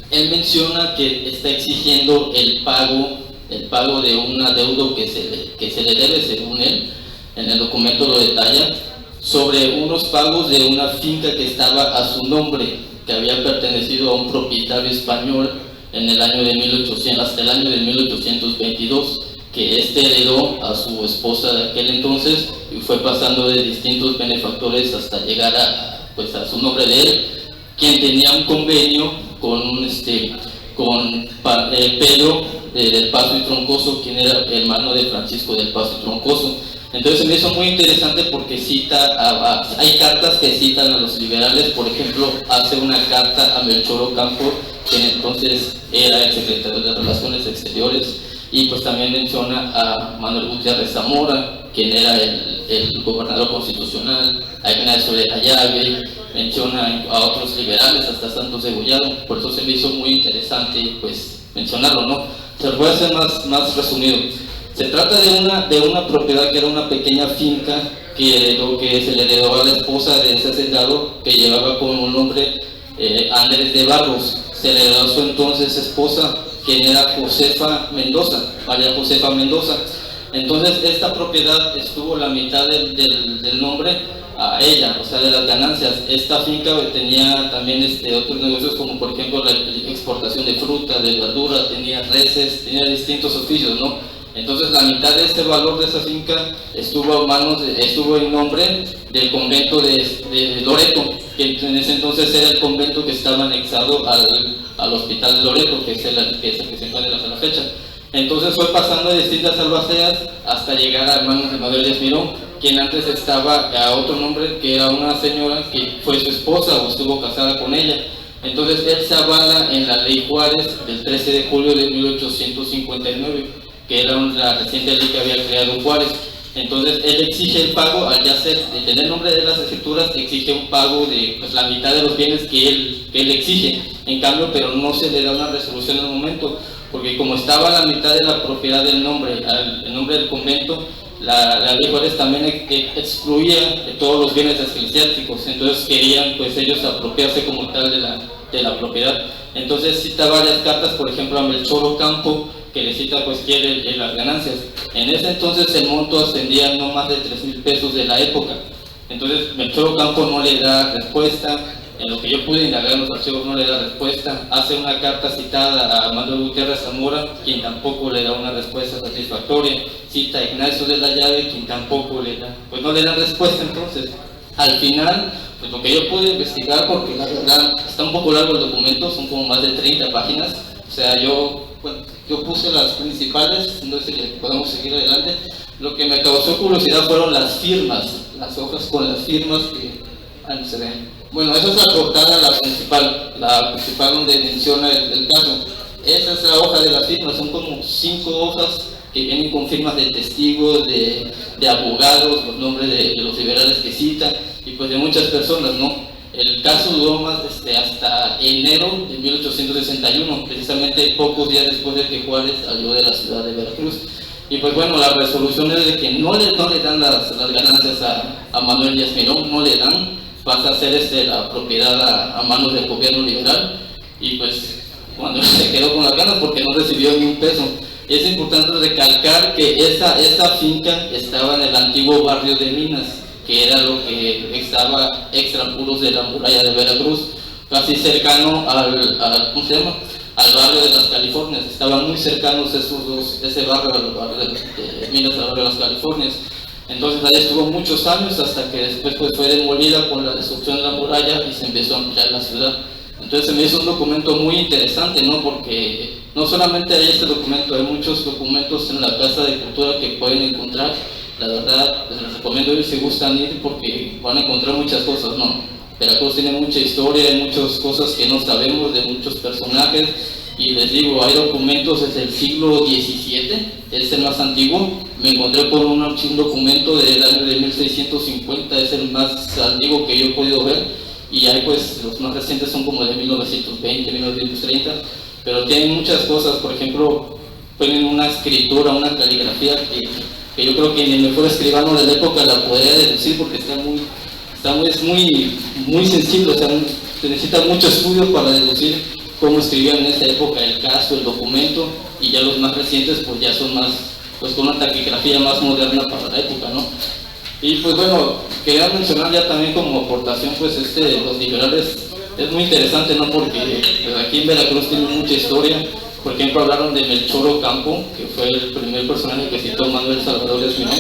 él menciona que está exigiendo el pago de un adeudo que se le debe, según él, en el documento lo detalla, sobre unos pagos de una finca que estaba a su nombre, que había pertenecido a un propietario español en el año de 1800, hasta el año de 1822, que heredó a su esposa de aquel entonces y fue pasando de distintos benefactores hasta llegar a su nombre de él, quien tenía un convenio con Pedro del Paso y Troncoso, quien era hermano de Francisco del Paso y Troncoso. Entonces me hizo muy interesante porque hay cartas que citan a los liberales. Por ejemplo, hace una carta a Melchor Ocampo, quien entonces era el secretario de Relaciones Exteriores, y pues también menciona a Manuel Gutiérrez Zamora, quien era el gobernador constitucional, a Ignacio de la Llave, menciona a otros liberales, hasta Santos Degollado. Por eso se me hizo muy interesante pues mencionarlo, ¿no? Se lo voy a hacer más resumido. Se trata de una propiedad que era una pequeña finca que se le heredó a la esposa de ese hacendado, que llevaba como nombre Andrés de Barros. Se le heredó a su entonces esposa, quien era Josefa Mendoza, María Josefa Mendoza. Entonces esta propiedad estuvo la mitad del nombre a ella, o sea, de las ganancias. Esta finca tenía también otros negocios, como por ejemplo la exportación de fruta, de verdura, tenía reses, tenía distintos oficios, ¿no? Entonces la mitad de este valor de esa finca estuvo en nombre del convento de Loreto, que en ese entonces era el convento que estaba anexado al hospital de Loreto, que es el que se encuentra hasta la fecha. Entonces fue pasando de distintas albaceas hasta llegar a manos de Manuel Díaz Mirón, quien antes estaba a otro nombre, que era una señora que fue su esposa o estuvo casada con ella. Entonces él se avala en la ley Juárez del 13 de julio de 1859, que era la reciente ley que había creado Juárez. Entonces él exige el pago, al ya de tener nombre de las escrituras, exige un pago de pues, la mitad de los bienes que él exige. En cambio, pero no se le da una resolución en el momento, porque como estaba la mitad de la propiedad del nombre, el nombre del convento, la ley Juárez también excluía de todos los bienes eclesiásticos. Entonces querían pues ellos apropiarse como tal de la propiedad. Entonces cita varias cartas, por ejemplo a Melchor Ocampo, que le cita pues quiere las ganancias. En ese entonces el monto ascendía no más de 3,000 pesos de la época. Entonces Melchor Ocampo no le da respuesta. En lo que yo pude indagar en los archivos no le da respuesta. Hace una carta citada a Manuel Gutiérrez Zamora, quien tampoco le da una respuesta satisfactoria. Cita a Ignacio de la Llave, quien tampoco pues no le da respuesta. Entonces al final, pues lo que yo pude investigar, porque la verdad está un poco largo el documento, son como más de 30 páginas. O sea, yo puse las principales, no sé si podemos seguir adelante. Lo que me causó curiosidad fueron las firmas, las hojas con las firmas que no se ven. Bueno, esa es la portada, la principal donde menciona el caso. Esa es la hoja de las firmas, son como 5 hojas que vienen con firmas de testigos, de abogados, los nombres de los liberales que citan y pues de muchas personas, ¿no? El caso duró más hasta enero de 1861, precisamente pocos días después de que Juárez salió de la ciudad de Veracruz. Y pues bueno, la resolución es de que no le dan las ganancias a Manuel Díaz Mirón, no le dan, pasa a ser la propiedad a manos del gobierno liberal, y pues cuando se quedó con las ganas porque no recibió ni un peso. Es importante recalcar que esa finca estaba en el antiguo barrio de Minas, que era lo que estaba extramuros de la muralla de Veracruz, casi cercano al barrio de las Californias. Estaban muy cercanos ese barrio al barrio de Minas, al barrio de las Californias. Entonces ahí estuvo muchos años hasta que después pues, fue demolida con la destrucción de la muralla y se empezó a ampliar la ciudad. Entonces se me hizo un documento muy interesante, ¿no? Porque no solamente hay este documento, hay muchos documentos en la Casa de Cultura que pueden encontrar. La verdad, les recomiendo ir si gustan ir porque van a encontrar muchas cosas, ¿no? Veracruz tiene mucha historia, hay muchas cosas que no sabemos de muchos personajes. Y les digo, hay documentos desde el siglo XVII, es el más antiguo. Me encontré con un documento del año de 1650, es el más antiguo que yo he podido ver. Y hay pues, los más recientes son como de 1920, 1930. Pero tienen muchas cosas, por ejemplo, ponen una escritura, una caligrafía que yo creo que ni el mejor escribano de la época la podría deducir porque es muy sensible, o sea, se necesita mucho estudio para deducir cómo escribían en esa época el caso, el documento, y ya los más recientes pues ya son más, pues con una taquigrafía más moderna para la época, ¿no? Y pues bueno, quería mencionar ya también como aportación pues los liberales, es muy interesante, ¿no? Porque pues, aquí en Veracruz tiene mucha historia. Por ejemplo, hablaron de Melchor Ocampo, que fue el primer personaje que citó Manuel Salvador Díaz Mirón,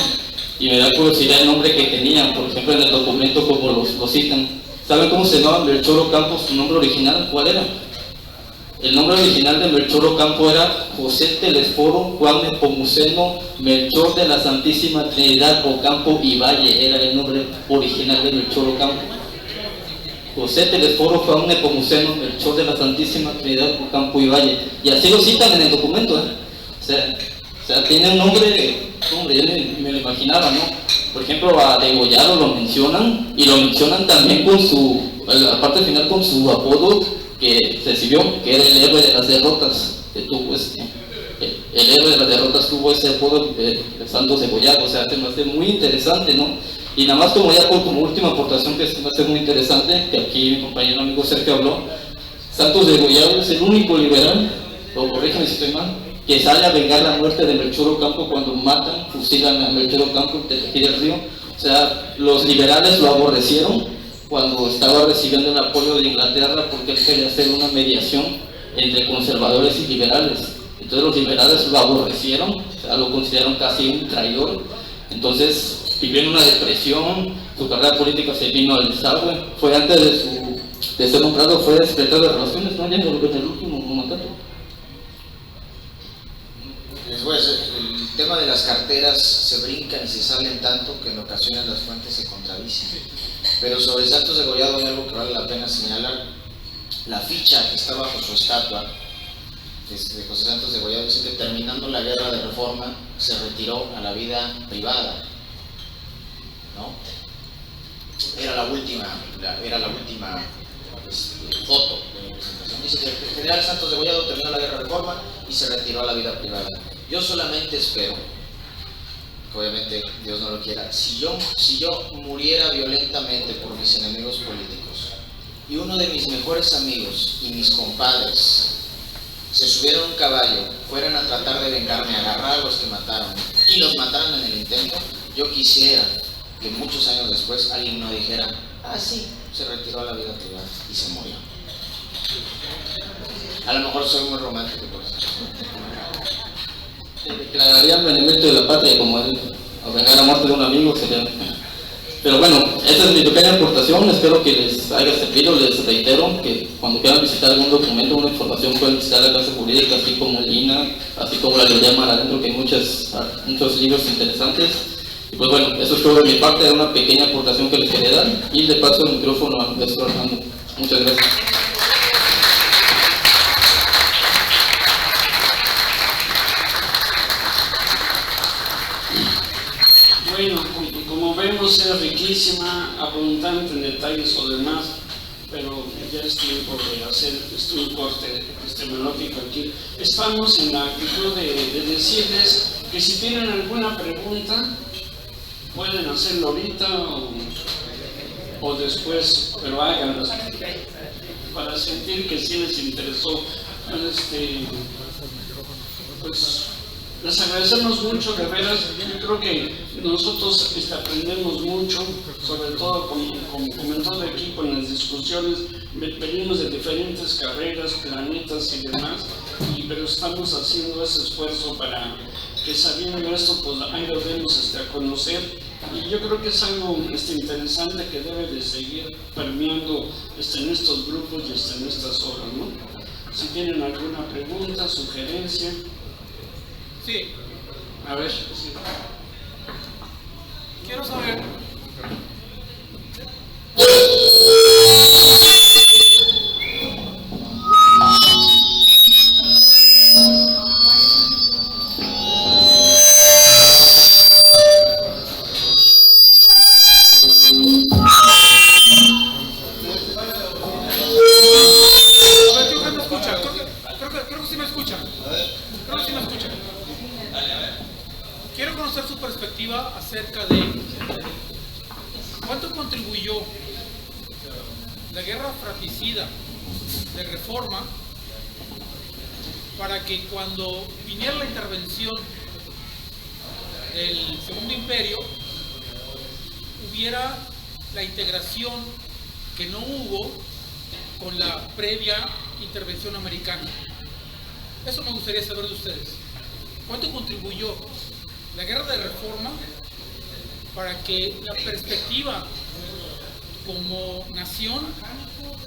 y me da curiosidad el nombre que tenía, por ejemplo en el documento como lo citan. ¿Saben cómo se llamaba Melchor Ocampo? ¿Su nombre original cuál era? El nombre original de Melchor Ocampo era José Telesforo Juan Nepomuceno Melchor de la Santísima Trinidad Ocampo y Valle, era el nombre original de Melchor Ocampo. José Telesforo Juan Nepomuceno Melchor de la Santísima Trinidad Ocampo y Valle, y así lo citan en el documento, ¿eh? O sea, tiene un nombre, yo me lo imaginaba, ¿no? Por ejemplo, a Degollado lo mencionan, y lo mencionan también con su en la parte final con su apodo que recibió, que era el héroe de las derrotas, que tuvo el héroe de las derrotas tuvo ese apodo, Santos Degollado. O sea, se me hace muy interesante, ¿no? Y nada más como ya como última aportación que se me hace muy interesante, que aquí mi compañero amigo Sergio habló, Santos Degollado es el único liberal, o corrígeme si estoy mal, que sale a vengar la muerte de Melchor Ocampo cuando fusilan a Melchor Ocampo de del Río. O sea, los liberales lo aborrecieron cuando estaba recibiendo el apoyo de Inglaterra porque él quería hacer una mediación entre conservadores y liberales. Entonces los liberales lo aborrecieron, o sea, lo consideraron casi un traidor. Entonces vivió en una depresión, su carrera política se vino al desagüe. Fue antes de ser nombrado, fue secretario de Relaciones, ¿no? Ya en el último mandato. Después, el tema de las carteras se brincan y se salen tanto que en ocasiones las fuentes se contradicen. Pero sobre Santos Degollado hay algo que vale la pena señalar. La ficha que está bajo su estatua de José Santos Degollado dice que terminando la guerra de Reforma se retiró a la vida privada, ¿no? Era la última foto de mi presentación. Dice que el general Santos Degollado terminó la guerra de Reforma y se retiró a la vida privada. Yo solamente espero, que obviamente Dios no lo quiera, si yo muriera violentamente por mis enemigos políticos y uno de mis mejores amigos y mis compadres se subieran a un caballo, fueran a tratar de vengarme, agarrar a los que mataron y los mataran en el intento, yo quisiera que muchos años después alguien no dijera, ah sí, se retiró a la vida privada y se murió. A lo mejor soy muy romántico por eso. Declararía benemérito de la patria como él, a vengar a muerte de un amigo sería. Pero bueno, esa es mi pequeña aportación, espero que les haya servido. Les reitero que cuando quieran visitar algún documento, una información, pueden visitar la Casa Jurídica, así como el INA, así como la librería Mar Adentro, que hay muchos libros interesantes. Y pues bueno, eso es todo de mi parte, era una pequeña aportación que les quería dar, y le paso el micrófono a nuestro Armando. Muchas gracias. Bueno, como vemos es riquísima, abundante en detalles o demás, pero ya es tiempo de hacer un corte epistemológico aquí. Estamos en la actitud de decirles que si tienen alguna pregunta, pueden hacerlo ahorita o después, pero háganlas para sentir que sí les interesó. Pues les agradecemos mucho, de veras. Yo creo que nosotros aprendemos mucho, sobre todo como comentó el equipo en las discusiones. Venimos de diferentes carreras, planetas y demás, pero estamos haciendo ese esfuerzo para que, sabiendo esto, pues ahí lo demos a conocer. Y yo creo que es algo interesante que debe de seguir permeando en estos grupos y en estas obras, ¿no? Si tienen alguna pregunta, sugerencia. Sí. A ver, sí. Quiero saber. Creo que sí me escuchan. Creo que sí me escuchan. Quiero conocer su perspectiva acerca de cuánto contribuyó la guerra fratricida de Reforma para que cuando viniera la intervención del Segundo Imperio hubiera la integración que no hubo con la previa intervención americana. Eso me gustaría saber de ustedes. ¿Cuánto contribuyó la guerra de Reforma para que la perspectiva como nación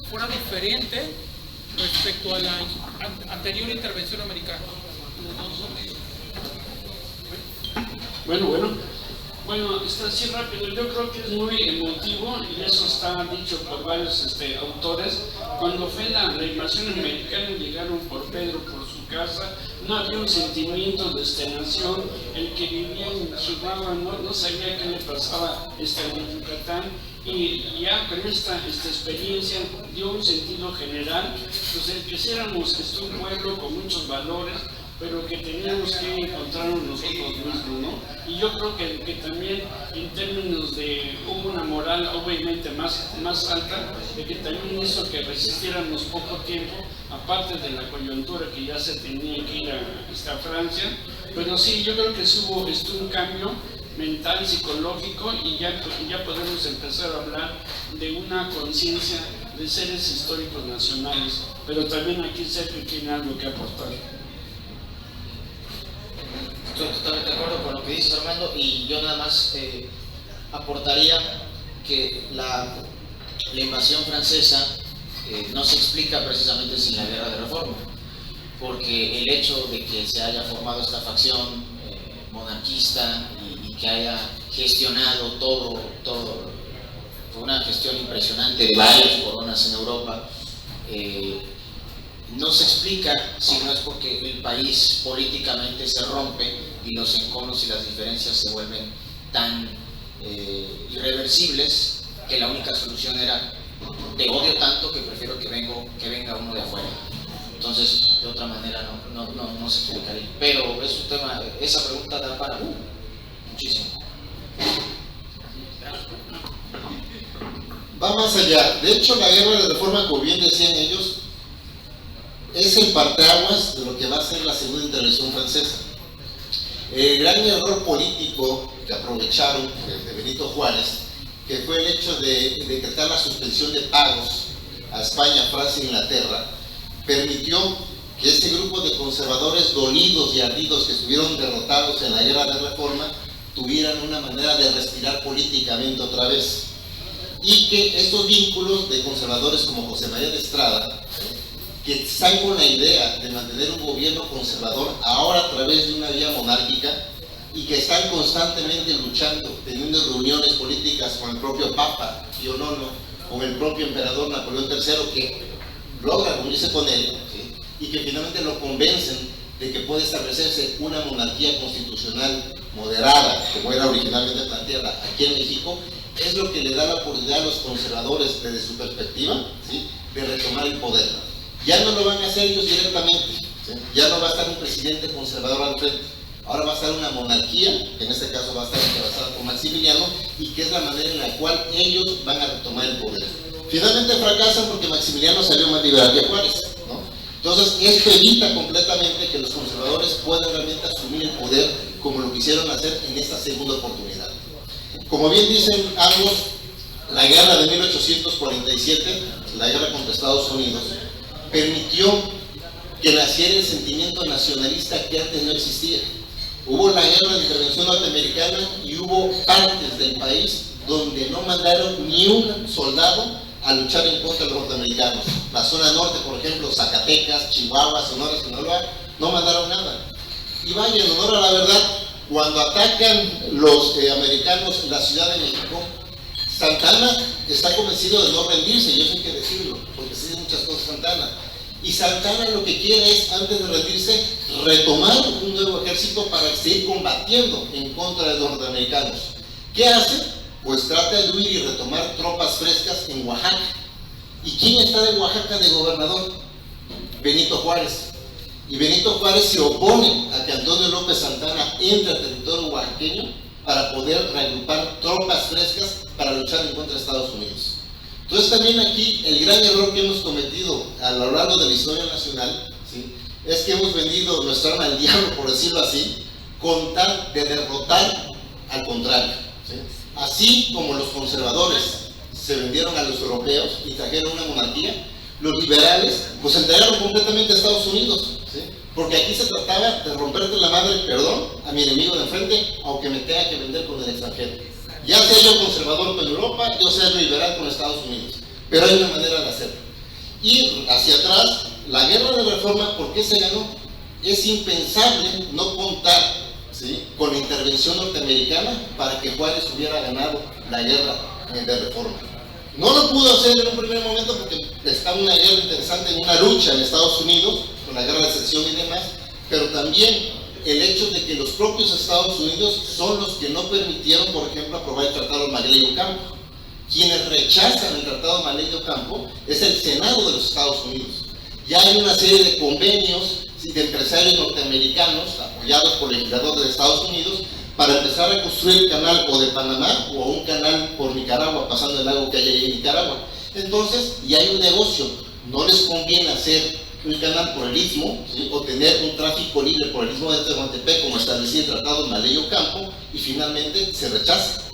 fuera diferente respecto a la anterior intervención americana? Bueno, está así rápido. Yo creo que es muy emotivo y eso está dicho por varios autores. Cuando fue la invasión americana, llegaron por Pedro, por su casa, no había un sentimiento de nación. El que vivía en Chihuahua no sabía qué le pasaba en Yucatán, y ya con esta experiencia dio un sentido general, pues el que éramos un pueblo con muchos valores, pero que teníamos que encontrarnos nosotros mismos, ¿no? Y yo creo que también en términos de hubo una moral obviamente más alta, de que también hizo que resistiéramos poco tiempo, aparte de la coyuntura que ya se tenía que ir a Francia. Pero sí, yo creo que hubo un cambio mental, psicológico, y ya podemos empezar a hablar de una conciencia de seres históricos nacionales. Pero también aquí Sergio tiene algo que aportar. Estoy totalmente de acuerdo con lo que dices, Armando, y yo nada más aportaría que la invasión francesa no se explica precisamente sin la guerra de reforma, porque el hecho de que se haya formado esta facción monarquista y que haya gestionado todo, fue una gestión impresionante de varias coronas en Europa, no se explica si no es porque el país políticamente se rompe y los enconos y las diferencias se vuelven tan irreversibles que la única solución era: te odio tanto que prefiero que venga uno de afuera. Entonces, de otra manera no se explicaría. Pero es un tema, esa pregunta da para muchísimo. Va más allá. De hecho, la guerra de reforma, como bien decían ellos, es el parteaguas de lo que va a ser la segunda intervención francesa. El gran error político que aprovecharon de Benito Juárez, que fue el hecho de decretar la suspensión de pagos a España, Francia e Inglaterra, permitió que ese grupo de conservadores dolidos y ardidos que estuvieron derrotados en la guerra de reforma tuvieran una manera de respirar políticamente otra vez, y que estos vínculos de conservadores como José María de Estrada, que están con la idea de mantener un gobierno conservador ahora a través de una vía monárquica, y que están constantemente luchando, teniendo reuniones políticas con el propio Papa Pío IX, con el propio emperador Napoleón III, que logra reunirse con él, ¿sí? Y que finalmente lo convencen de que puede establecerse una monarquía constitucional moderada, como era originalmente planteada aquí en México, es lo que le da la oportunidad a los conservadores, desde su perspectiva, ¿sí?, de retomar el poder. Ya no lo van a hacer ellos directamente, ¿sí? Ya no va a estar un presidente conservador al frente, ahora va a estar una monarquía, que en este caso va a estar encabezada por Maximiliano, y que es la manera en la cual ellos van a retomar el poder. Finalmente fracasan porque Maximiliano salió más liberal que Juárez, ¿no? Entonces esto evita completamente que los conservadores puedan realmente asumir el poder como lo quisieron hacer en esta segunda oportunidad. Como bien dicen ambos, la guerra de 1847, la guerra contra Estados Unidos, permitió que naciera el sentimiento nacionalista que antes no existía. Hubo la guerra de intervención norteamericana y hubo partes del país donde no mandaron ni un soldado a luchar en contra de los norteamericanos. La zona norte, por ejemplo, Zacatecas, Chihuahua, Sonora, Sinaloa, no mandaron nada. Y vaya, en honor a la verdad, cuando atacan los americanos la Ciudad de México, Santana está convencido de no rendirse, y eso hay que decirlo, porque se dicen muchas cosas Santana. Y Santana lo que quiere es, antes de rendirse, retomar un nuevo ejército para seguir combatiendo en contra de los norteamericanos. ¿Qué hace? Pues trata de huir y retomar tropas frescas en Oaxaca. ¿Y quién está de Oaxaca de gobernador? Benito Juárez. Y Benito Juárez se opone a que Antonio López Santana entre al territorio oaxaqueño para poder reagrupar tropas frescas para luchar en contra de Estados Unidos. Entonces también aquí el gran error que hemos cometido a lo largo de la historia nacional, ¿sí?, es que hemos vendido nuestra arma al diablo, por decirlo así, con tal de derrotar al contrario, ¿sí? Así como los conservadores se vendieron a los europeos y trajeron una monarquía, los liberales pues se entregaron completamente a Estados Unidos, ¿sí?, porque aquí se trataba de romperte la madre, perdón, a mi enemigo de enfrente, aunque me tenga que vender con el extranjero. Ya sea yo conservador con Europa, yo sea liberal con Estados Unidos, pero hay una manera de hacerlo. Y hacia atrás, la guerra de reforma, ¿por qué se ganó? Es impensable no contar, ¿sí?, con la intervención norteamericana para que Juárez hubiera ganado la guerra de reforma. No lo pudo hacer en un primer momento porque está una guerra interesante, en una lucha en Estados Unidos, con la guerra de secesión y demás, pero también el hecho de que los propios Estados Unidos son los que no permitieron, por ejemplo, aprobar el Tratado Maley-Ocampo. Quienes rechazan el Tratado Maley-Ocampo es el Senado de los Estados Unidos. Ya hay una serie de convenios de empresarios norteamericanos apoyados por legisladores de Estados Unidos para empezar a construir el canal o de Panamá o un canal por Nicaragua, pasando el lago que hay ahí en Nicaragua. Entonces, ya hay un negocio. No les conviene hacer un canal por el Istmo, ¿sí?, o tener un tráfico libre por el Istmo de Tehuantepec, como establecía el Tratado Maley-Ocampo, y finalmente se rechaza.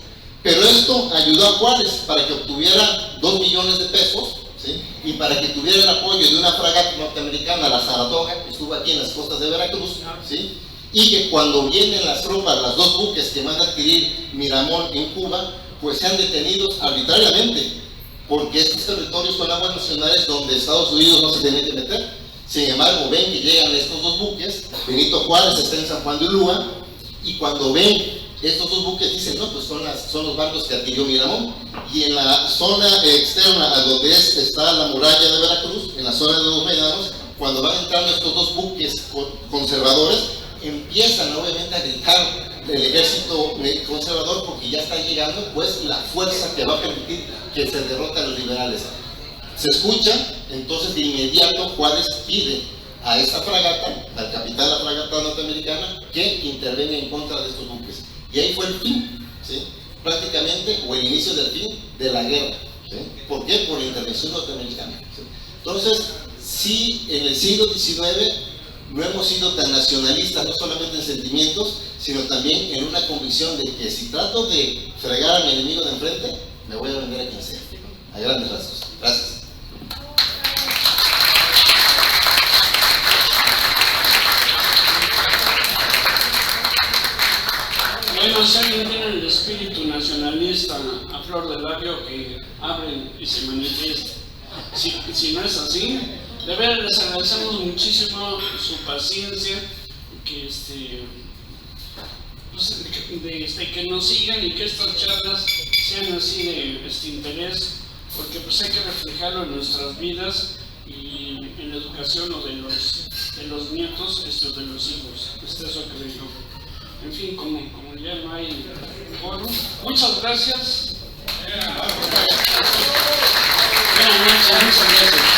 Pero esto ayudó a Juárez para que obtuviera 2 millones de pesos, ¿sí?, y para que tuviera el apoyo de una fragata norteamericana, la Saratoga, que estuvo aquí en las costas de Veracruz, ¿sí?, y que cuando vienen las tropas, las 2 buques que van a adquirir Miramón en Cuba, pues sean detenidos arbitrariamente, porque estos territorios son aguas nacionales donde Estados Unidos no se tiene que meter. Sin embargo, ven que llegan estos 2 buques, Benito Juárez está en San Juan de Ulúa, y cuando ven estos 2 buques dicen, no, pues son los barcos que adquirió Miramón. Y en la zona externa a donde está la muralla de Veracruz, en la zona de los Médanos, cuando van entrando estos 2 buques conservadores, empiezan obviamente a gritar el ejército conservador, porque ya está llegando pues la fuerza que va a permitir que se derroten a los liberales. Se escucha, entonces de inmediato Juárez pide a esta fragata, al capitán de la fragata norteamericana, que intervenga en contra de estos buques. Y ahí fue el fin, ¿sí?, prácticamente, o el inicio del fin de la guerra, ¿sí? ¿Por qué? Por la intervención norteamericana, ¿sí? Entonces, sí, en el siglo XIX no hemos sido tan nacionalistas, no solamente en sentimientos, sino también en una convicción de que si trato de fregar a mi enemigo de enfrente, me voy a vender a quien sea, a grandes rasgos. Gracias. Bueno, si alguien tiene el espíritu nacionalista a flor de labio, que abren y se manifiesta. Si no es así, de verdad les agradecemos muchísimo su paciencia, que nos sigan y que estas charlas sean así de interés, porque pues hay que reflejarlo en nuestras vidas y en la educación o de los nietos, de los hijos. Eso creo yo. En fin, como ya no hay foro, muchas gracias. Buenas noches, muchas gracias.